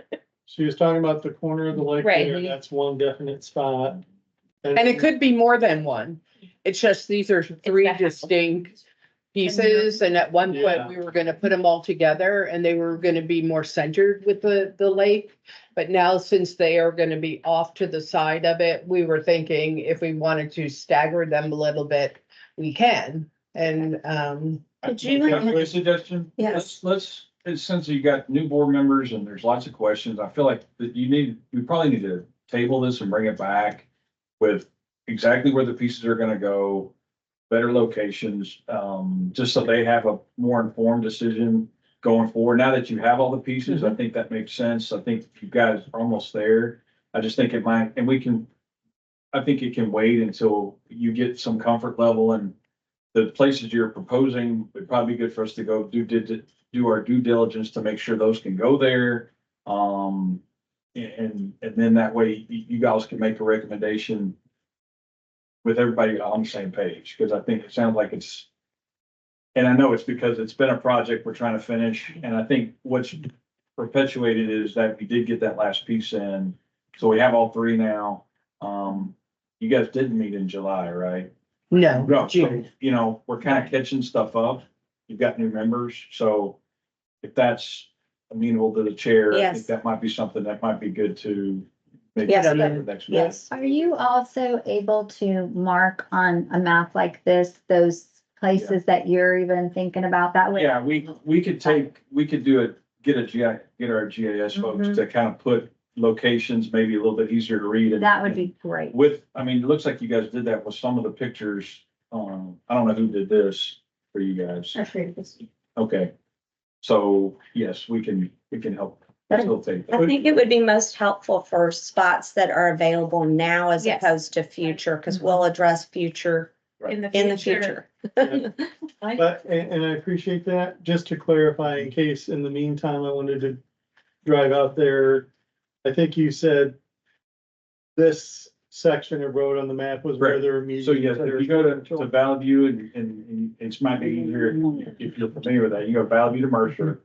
she was talking about the corner of the lake Right. there, that's one definite spot. And it could be more than one. It's just, these are three the house. distinct pieces, and at one Yeah. point, we were gonna put them all together, and they were gonna be more centered with the lake. But now, since they are gonna be off to the side of it, we were thinking if we wanted to stagger them a little bit, we can. And, Could you? Can I make a suggestion? Yes. Let's, since you got new board members and there's lots of questions, I feel like that we probably need to table this and bring it back with exactly where the pieces are gonna go, better locations, just so they have a more informed decision going forward. Now that you have all the pieces, I think that makes sense. I think you guys are almost there. I just think it might, and I think it can wait until you get some comfort level and the places you're proposing, would probably be good for us to go do our due diligence to make sure those can go there. And then that way you guys can make a recommendation with everybody on the same page, because I think it sounds like and I know it's because it's been a project we're trying to finish, and I think what's perpetuated is that we did get that last piece in, so we have all three now. You guys didn't meet in July, right? no, No, June. so, we're kind of catching stuff up. You've got new members, so if that's amenable to the chair, I Yes. think that might be something that might be good to maybe Yes, put but- for next week. Yes. are you also able to mark on a map like this, those places that you're even thinking about that way? Yeah, we could get our GIS folks Mhm. to kind of put locations, maybe a little bit easier to read. and- That would be great. it looks like you guys did that with some of the pictures. I don't know who did this for you guys. Okay. So, yes, we can help facilitate I that. think it would be most helpful for spots that are available now as Yes. opposed to future, because we'll address future in the future. But, and I appreciate that, just to clarify, in case in the meantime, I wanted to drive out there. I think you said this section of road on the map was where there were So yes, meetings. if you go to Valley View and it might be easier if you're familiar with that, you go Valley View to Mercer.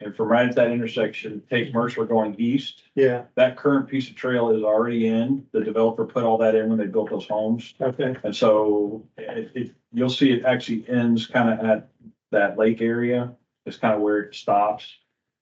And from right at that intersection, take Mercer going east. Yeah, That current piece of trail is already in. The developer put all that in when they built those homes. okay, And so you'll see it actually ends kind of at that lake area. It's kind of where it stops.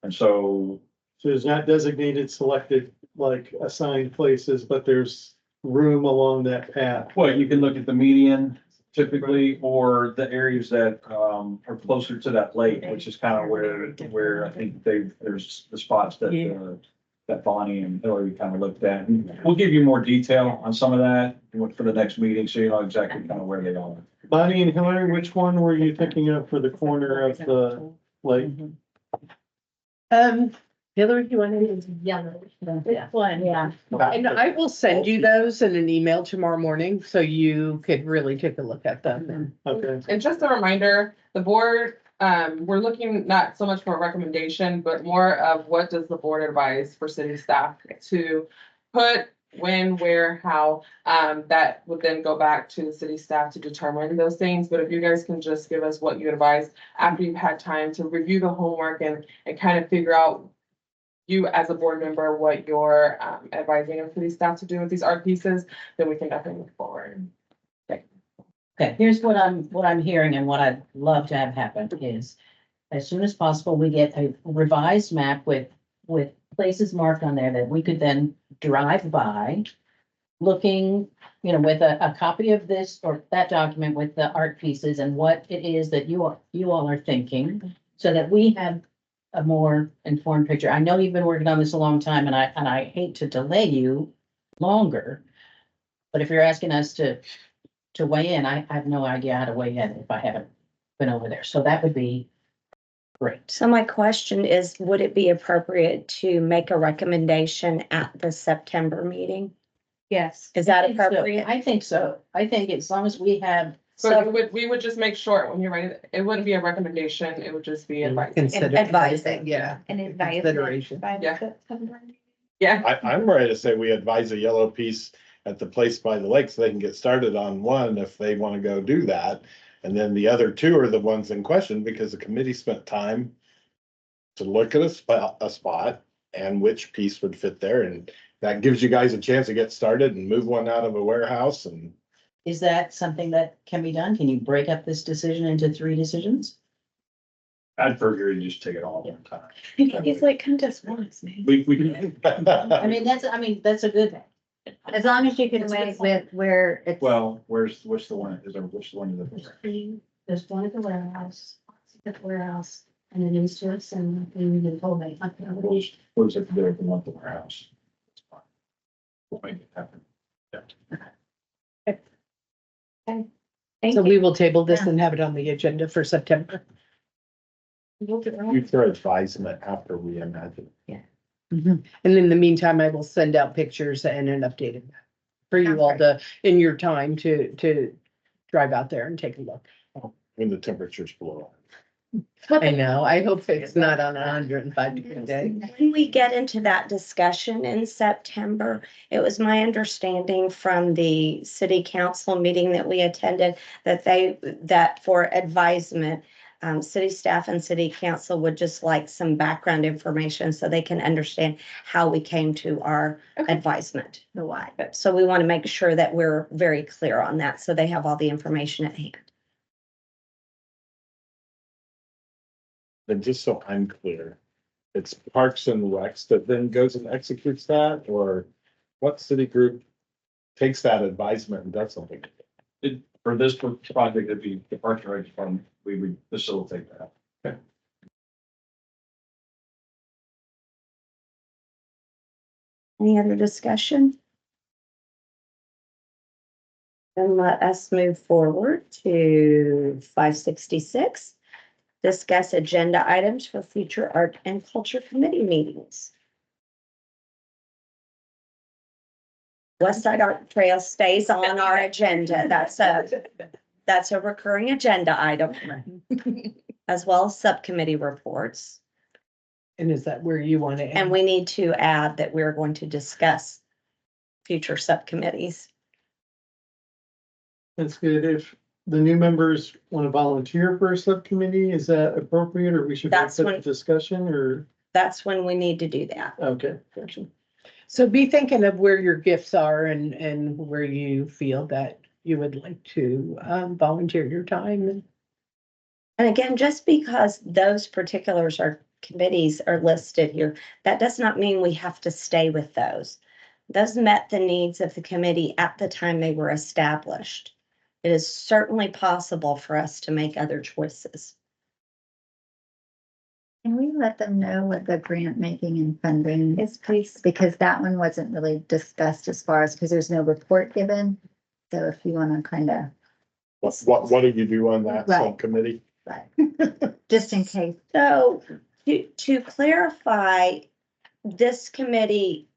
And so So there's not designated, selected, like assigned places, but there's room along that path. Well, you can look at the median typically, or the areas that, are closer to that lake, which is kind of where I think there's the spots that, that Bonnie and Hillary kind of looked at. And we'll give you more detail on some of that for the next meeting, so you know exactly kind of where they are. Bonnie and Hillary, which one were you thinking of for the corner of the lake? Hillary, you want to? Yellow. Yeah. One, Yeah. And I will send you those in an email tomorrow morning, so you could really take a look at them. Okay. And just a reminder, the board, we're looking not so much for a recommendation, but more of what does the board advise for city staff to put, when, where, how, that would then go back to the city staff to determine those things. But if you guys can just give us what you advise after you've had time to review the homework and kind of figure out you as a board member, what you're advising of city staff to do with these art pieces, then we can definitely move forward. Okay, here's what I'm hearing and what I'd love to have happen is as soon as possible, we get a revised map with places marked on there that we could then drive by, looking, you know, with a copy of this or that document with the art pieces and what it is that you all are thinking, so that we have a more informed picture. I know you've been working on this a long time, and I hate to delay you longer, but if you're asking us to weigh in, I have no idea how to weigh in if I haven't been over there. So that would be great. So my question is, would it be appropriate to make a recommendation at the September meeting? Yes. Is that I think so. appropriate? I think so. I think as long as we have. So we would just make sure when you're ready, it wouldn't be a recommendation, it would just be advice. Advising. Yeah. And Consideration. by Yeah. September. Yeah, I'm ready to say we advise a yellow piece at the place by the lake so they can get started on one if they want to go do that. And then the other two are the ones in question because the committee spent time to look at a spot and which piece would fit there. And that gives you guys a chance to get started and move one out of a warehouse. And Is that something that can be done? Can you break up this decision into 3 decisions? I'd prefer you just take it all at one time. He's like, come just once, man. We can, I mean, that's a good. As long as you can It's a good wait with where it's. well, which the one, which the one is the? There's one at the warehouse, and then these two, and we can pull them. Where's it there at the one at the warehouse? It's fine. We'll make it happen. Thank So you. we will table this and have it on the agenda for September. future advisement after we imagine. And in the meantime, I will send out pictures and an updated map for you all to, in your time to drive out there and take a look. When the temperature's below. I know, I hope it's not on 105 day. When we get into that discussion in September, it was my understanding from the city council meeting that we attended that for advisement, city staff and city council would just like some background information so they can understand how we came to our advisement. The why. So we want to make sure that we're very clear on that, so they have all the information at hand. And just so I'm clear, it's Parks and Recs that then goes and executes that, or what city group takes that advisement and does something? For this project, it'd be the Parks and Rec Department, we would facilitate that. Okay. Any other discussion? Then let us move forward to 566. Discuss agenda items for future art and culture committee meetings. West Side Art Trail stays on our agenda. That's a recurring agenda item. As well as subcommittee reports. And is that where you want to? And we need to add that we're going to discuss future subcommittees. That's good. If the new members want to volunteer for a subcommittee, is that appropriate, or we should wait That's for when- the discussion, or? That's when we need to do that. Okay, gotcha. So be thinking of where your gifts are and where you feel that you would like to volunteer your time. And again, just because those particulars are committees are listed here, that does not mean we have to stay with those. Those met the needs of the committee at the time they were established. It is certainly possible for us to make other choices. Can we let them know what the grant making and funding Yes, please. because that one wasn't really discussed as far as, because there's no report given. So if you want to kind of, What do you do on that Right. subcommittee? just in case. So to clarify, this committee,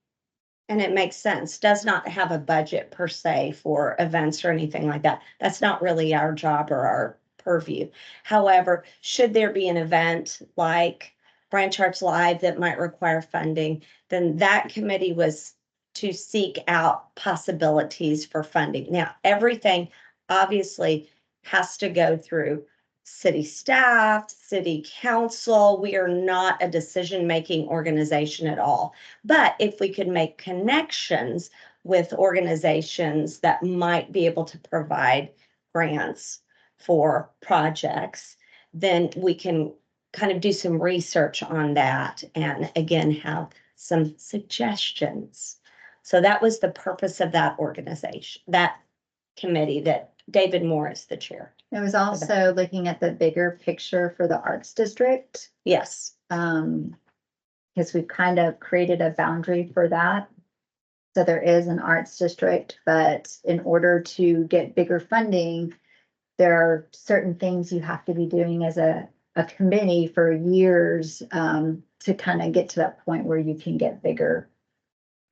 and it makes sense, does not have a budget per se for events or anything like that. That's not really our job or our purview. However, should there be an event like Branch Arts Live that might require funding, then that committee was to seek out possibilities for funding. Now, everything obviously has to go through city staff, city council. We are not a decision-making organization at all. But if we could make connections with organizations that might be able to provide grants for projects, then we can kind of do some research on that and again have some suggestions. So that was the purpose of that organization, that committee that David Moore is the chair. It was also looking at the bigger picture for the arts district. Yes. Because we've kind of created a boundary for that. So there is an arts district, but in order to get bigger funding, there are certain things you have to be doing as a committee for years to kind of get to that point where you can get bigger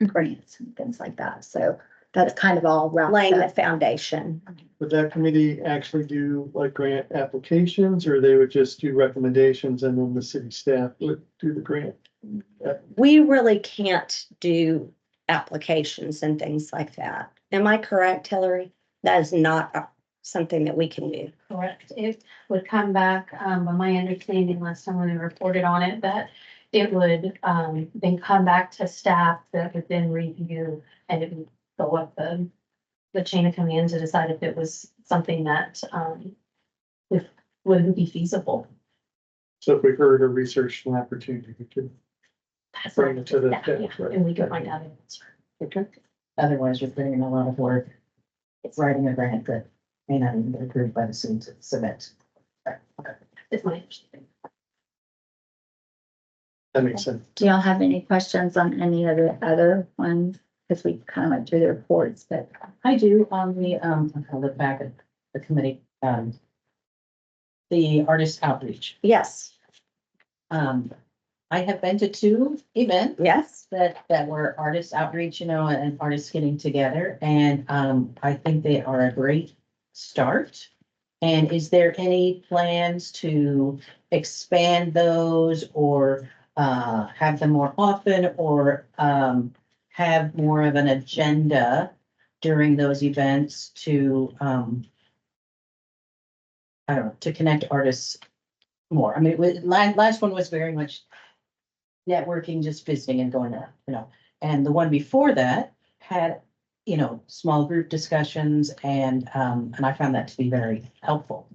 grants and things like that. So that's kind of all wrapped Laying the up. foundation. Would that committee actually do like grant applications, or they would just do recommendations and then the city staff would do the grant? We really can't do applications and things like that. Am I correct, Hillary? That is not something that we can do. Correct. It would come back, by my understanding last time when we reported on it, that it would, then come back to staff that would then review and it would go up the chain of command to decide if it was something that, if would be feasible. So if we heard or researched an opportunity, we could That's bring it to the. Yeah, and we could find out an answer. Okay. Otherwise, you're putting in a lot of work, writing a grant that may not even be approved by the city to submit. It's my understanding. That makes sense. Do y'all have any questions on any of the other ones? Because we kind of went through the reports, but I do on the, I'll look back at the committee, the artist outreach. Yes, I have been to 2 events yes. that were artist outreach, and artists getting together, and, I think they are a great start. And is there any plans to expand those or, have them more often or, have more of an agenda during those events to, I don't know, to connect artists more? I mean, last one was very much networking, just visiting and going out, and the one before that had, small group discussions and I found that to be very helpful.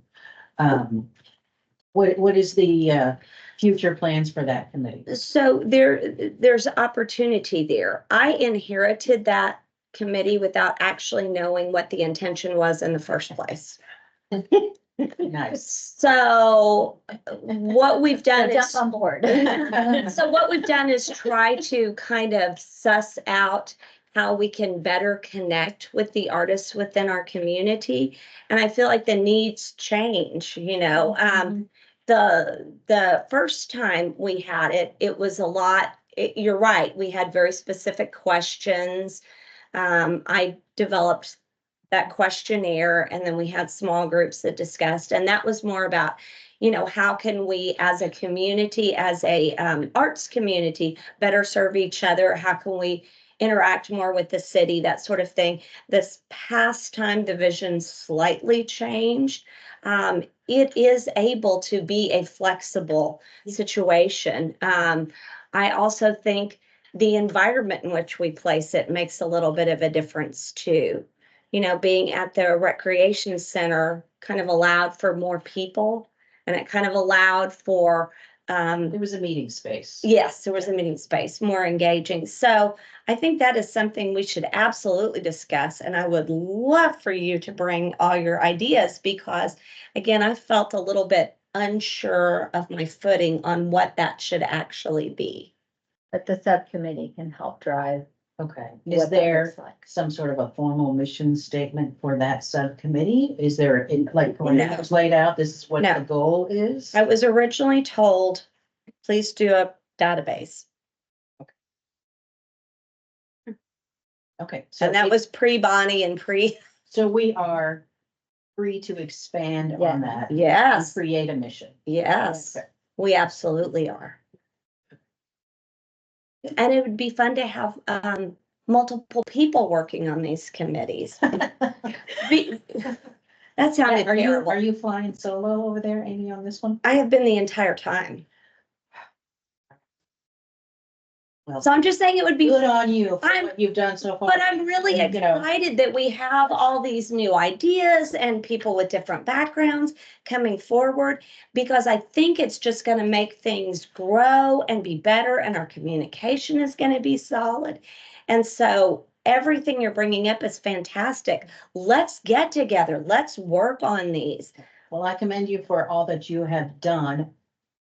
What is the, future plans for that committee? So there's opportunity there. I inherited that committee without actually knowing what the intention was in the first place. Nice. So what we've done jump is, on board. so what we've done is try to kind of suss out how we can better connect with the artists within our community. And I feel like the needs change, the first time we had it, it was a lot, you're right, we had very specific questions. I developed that questionnaire and then we had small groups that discussed, and that was more about, how can we as a community, as a arts community, better serve each other? How can we interact more with the city, that sort of thing. This past time, the vision slightly changed. It is able to be a flexible situation. I also think the environment in which we place it makes a little bit of a difference too. Being at the recreation center kind of allowed for more people, and it kind of allowed for There was a meeting space. Yes, there was a meeting space, more engaging. So I think that is something we should absolutely discuss. And I would love for you to bring all your ideas because, again, I felt a little bit unsure of my footing on what that should actually be. But the subcommittee can help drive. Okay. what Is that there looks like. some sort of a formal mission statement for that subcommittee? Is there, like, parameters laid out? This is what No. the goal is? I was originally told, please do a database. Okay. So And that it- was pre-Bonnie and pre, So we are free to expand Yeah. on that. And yes, create a mission. yes, Okay. we absolutely are. And it would be fun to have multiple people working on these committees. Be- That sounded Are terrible. you flying solo over there, Amy, on this one? I have been the entire time. Well, So I'm just saying it would be, good on you for I'm- what you've done so far. but I'm really You know. excited that we have all these new ideas and people with different backgrounds coming forward because I think it's just going to make things grow and be better and our communication is going to be solid. And so everything you're bringing up is fantastic. Let's get together. Let's work on these. Well, I commend you for all that you have done,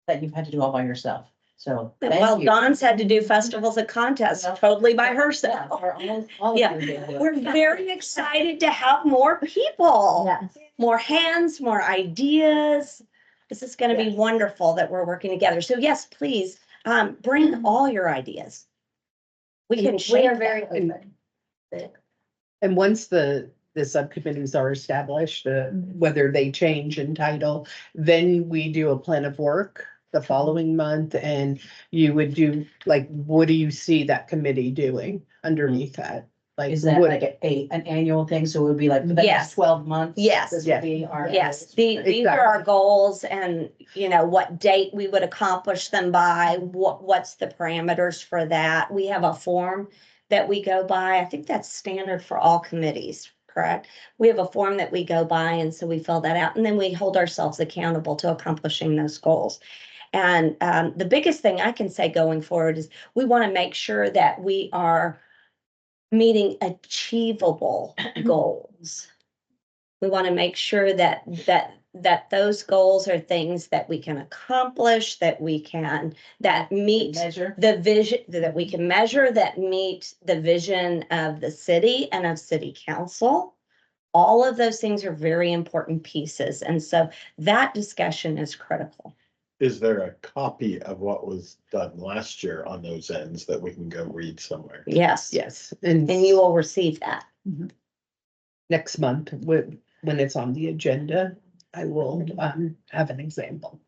that you've had to do all by yourself. So. thank Well, you. Dawn's had to do festivals and contests Well, totally by Yeah, herself. for all Yeah. of you did it. We're very excited to have more people. Yes. More hands, more ideas. This is going to be Yes. wonderful that we're working together. So yes, please, bring all your ideas. We can We share are very very. open. And once the subcommittees are established, whether they change in title, then we do a plan of work the following month, and you would do, like, what do you see that committee doing underneath that? Like, Is that what- like an annual thing? So it would be like for the Yes. next 12 months? Yes. This would be our. Yes, goals? these are our goals and, you know, what date we would accomplish them by, what's the parameters for that? We have a form that we go by. I think that's standard for all committees, correct? We have a form that we go by and so we fill that out and then we hold ourselves accountable to accomplishing those goals. And the biggest thing I can say going forward is we want to make sure that we are meeting achievable goals. We want to make sure that those goals are things that we can accomplish, that meet Measure. the vision, that we can measure, that meet the vision of the city and of city council. All of those things are very important pieces. And so that discussion is critical. Is there a copy of what was done last year on those ends that we can go read somewhere? Yes. Yes, And you will receive that. next month, when it's on the agenda, I will have an example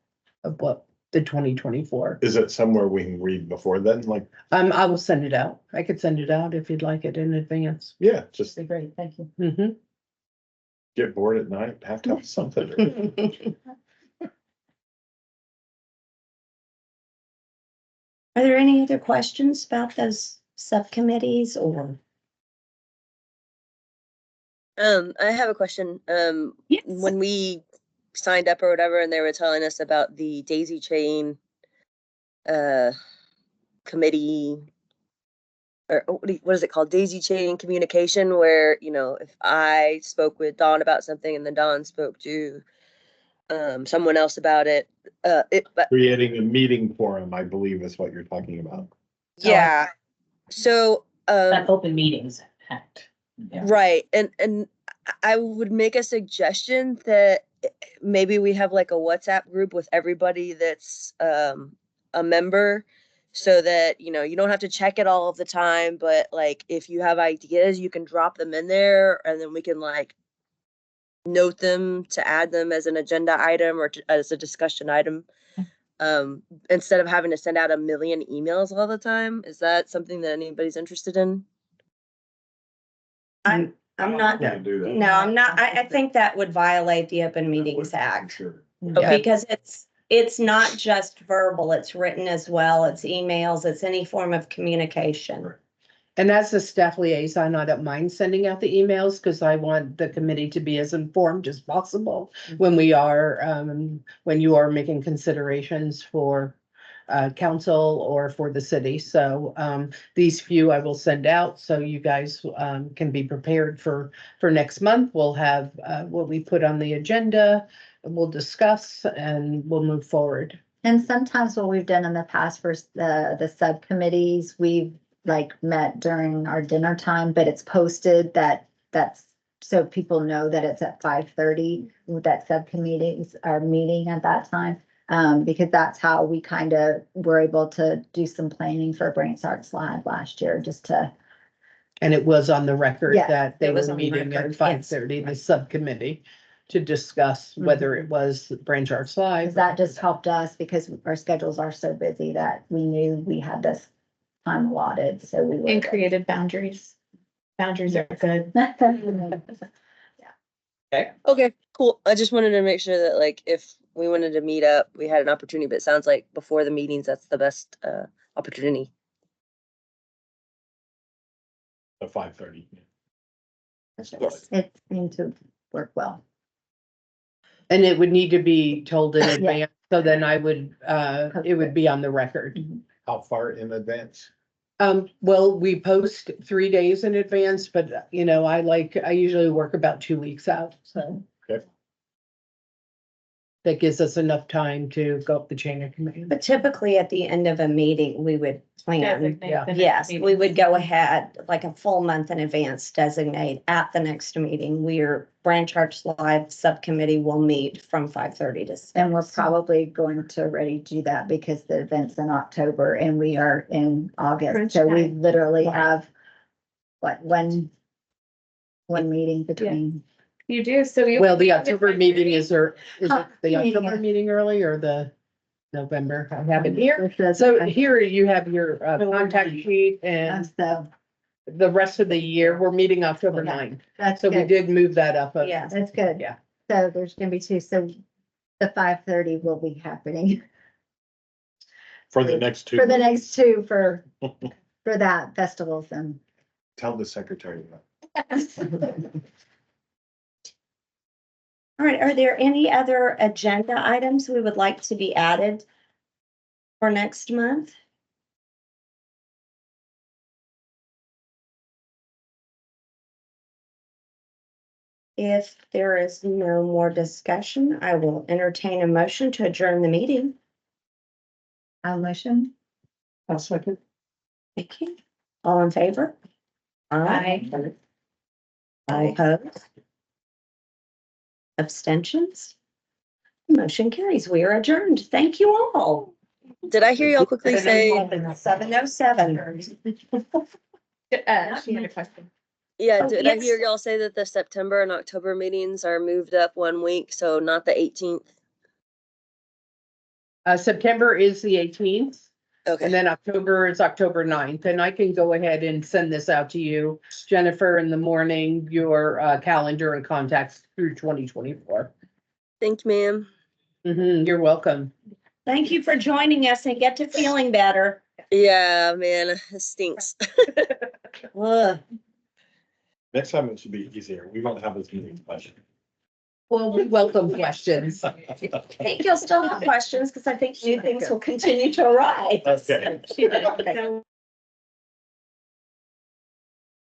of what the 2024. Is it somewhere we can read before then? Like, I will send it out. I could send it out if you'd like it in advance. yeah, just Be great, thank you. Mhm. get bored at night, have to have something. Are there any other questions about those subcommittees or? I have a question. Yes. When we signed up or whatever, and they were telling us about the daisy chain committee, or what is it called? Daisy chain communication, where, you know, if I spoke with Dawn about something and then Dawn spoke to someone else about it, but Creating a meeting forum, I believe is what you're talking about. yeah. So, That Open Meetings Act. Yeah. right, and I would make a suggestion that maybe we have like a WhatsApp group with everybody that's a member, so that, you know, you don't have to check it all of the time, but like if you have ideas, you can drop them in there, and then we can like note them to add them as an agenda item or as a discussion item. Instead of having to send out a million emails all the time. Is that something that anybody's interested in? I'm not, Can't do that. no, I'm not, I think that would violate the Open Meetings Act. Sure. Okay. Because it's not just verbal, it's written as well, it's emails, it's any form of communication. And as a staff liaison, I don't mind sending out the emails because I want the committee to be as informed as possible when we are, when you are making considerations for council or for the city. So these few I will send out so you guys can be prepared for next month. We'll have what we put on the agenda, we'll discuss and we'll move forward. And sometimes what we've done in the past for the subcommittees, we've like met during our dinner time, but it's posted that's so people know that it's at 5:30, that subcommittees are meeting at that time. Because that's how we kind of were able to do some planning for Branch Arts Live last year, just to, And it was on the record Yeah, that they it was were on the meeting record, at 5:30, the subcommittee, to discuss whether it was Branch Arts Live. 'cause that just helped us because our schedules are so busy that we knew we had this time allotted, so we And were. created boundaries. Boundaries are good. Okay, cool. I just wanted to make sure that like if we wanted to meet up, we had an opportunity, but it sounds like before the meetings, that's the best opportunity. At 5:30. Yes. It seemed to work well. And it would need to be told in Yeah. advance, so then I would, it would be on the record. How far in advance? Well, we post 3 days in advance, but you know, I usually work about 2 weeks out, so. Okay. That gives us enough time to go up the chain of command. But typically at the end of a meeting, we would plan. Designate yeah. the next Yes, we meeting. would go ahead like a full month in advance, designate at the next meeting. We're Branch Arts Live Subcommittee will meet from 5:30 to 6. And we're probably going to already do that because the event's in October and we are in August, Crunch so we time. literally have. What, one meeting between, You do, so you. Well, the October meeting is it Huh, the meeting October is- meeting early or the November? I have it here. It says- So here you have your contact sheet and so the rest of the year, we're meeting October Yeah. 9th. that's So we good, did move that up. Yes. that's good. Yeah. So there's gonna be two, so the 5:30 will be happening For the next two. for the next two for that festivals and. Tell the secretary that. All right, are there any other agenda items we would like to be added for next month? If there is no more discussion, I will entertain a motion to adjourn the meeting. I'll motion. I'll second. Thank you. All in favor? Aye. Opposed? Abstentions? Motion carries. We are adjourned. Thank you all. Did I hear y'all quickly say, 7:07. She had a question. yeah, Oh, did I yes. hear y'all say that the September and October meetings are moved up 1 week, so not the 18th? September is the 18th. Okay. And then October is October 9th, and I can go ahead and send this out to you, Jennifer, in the morning, your calendar and contacts through 2024. Thank you, ma'am. You're welcome. Thank you for joining us and get to feeling better. Yeah, man, it stinks. Ugh. Next time it should be easier. We won't have this meeting question. Well, we welcome questions. I think you'll still have questions because I think new things will continue to arise. Okay. Okay.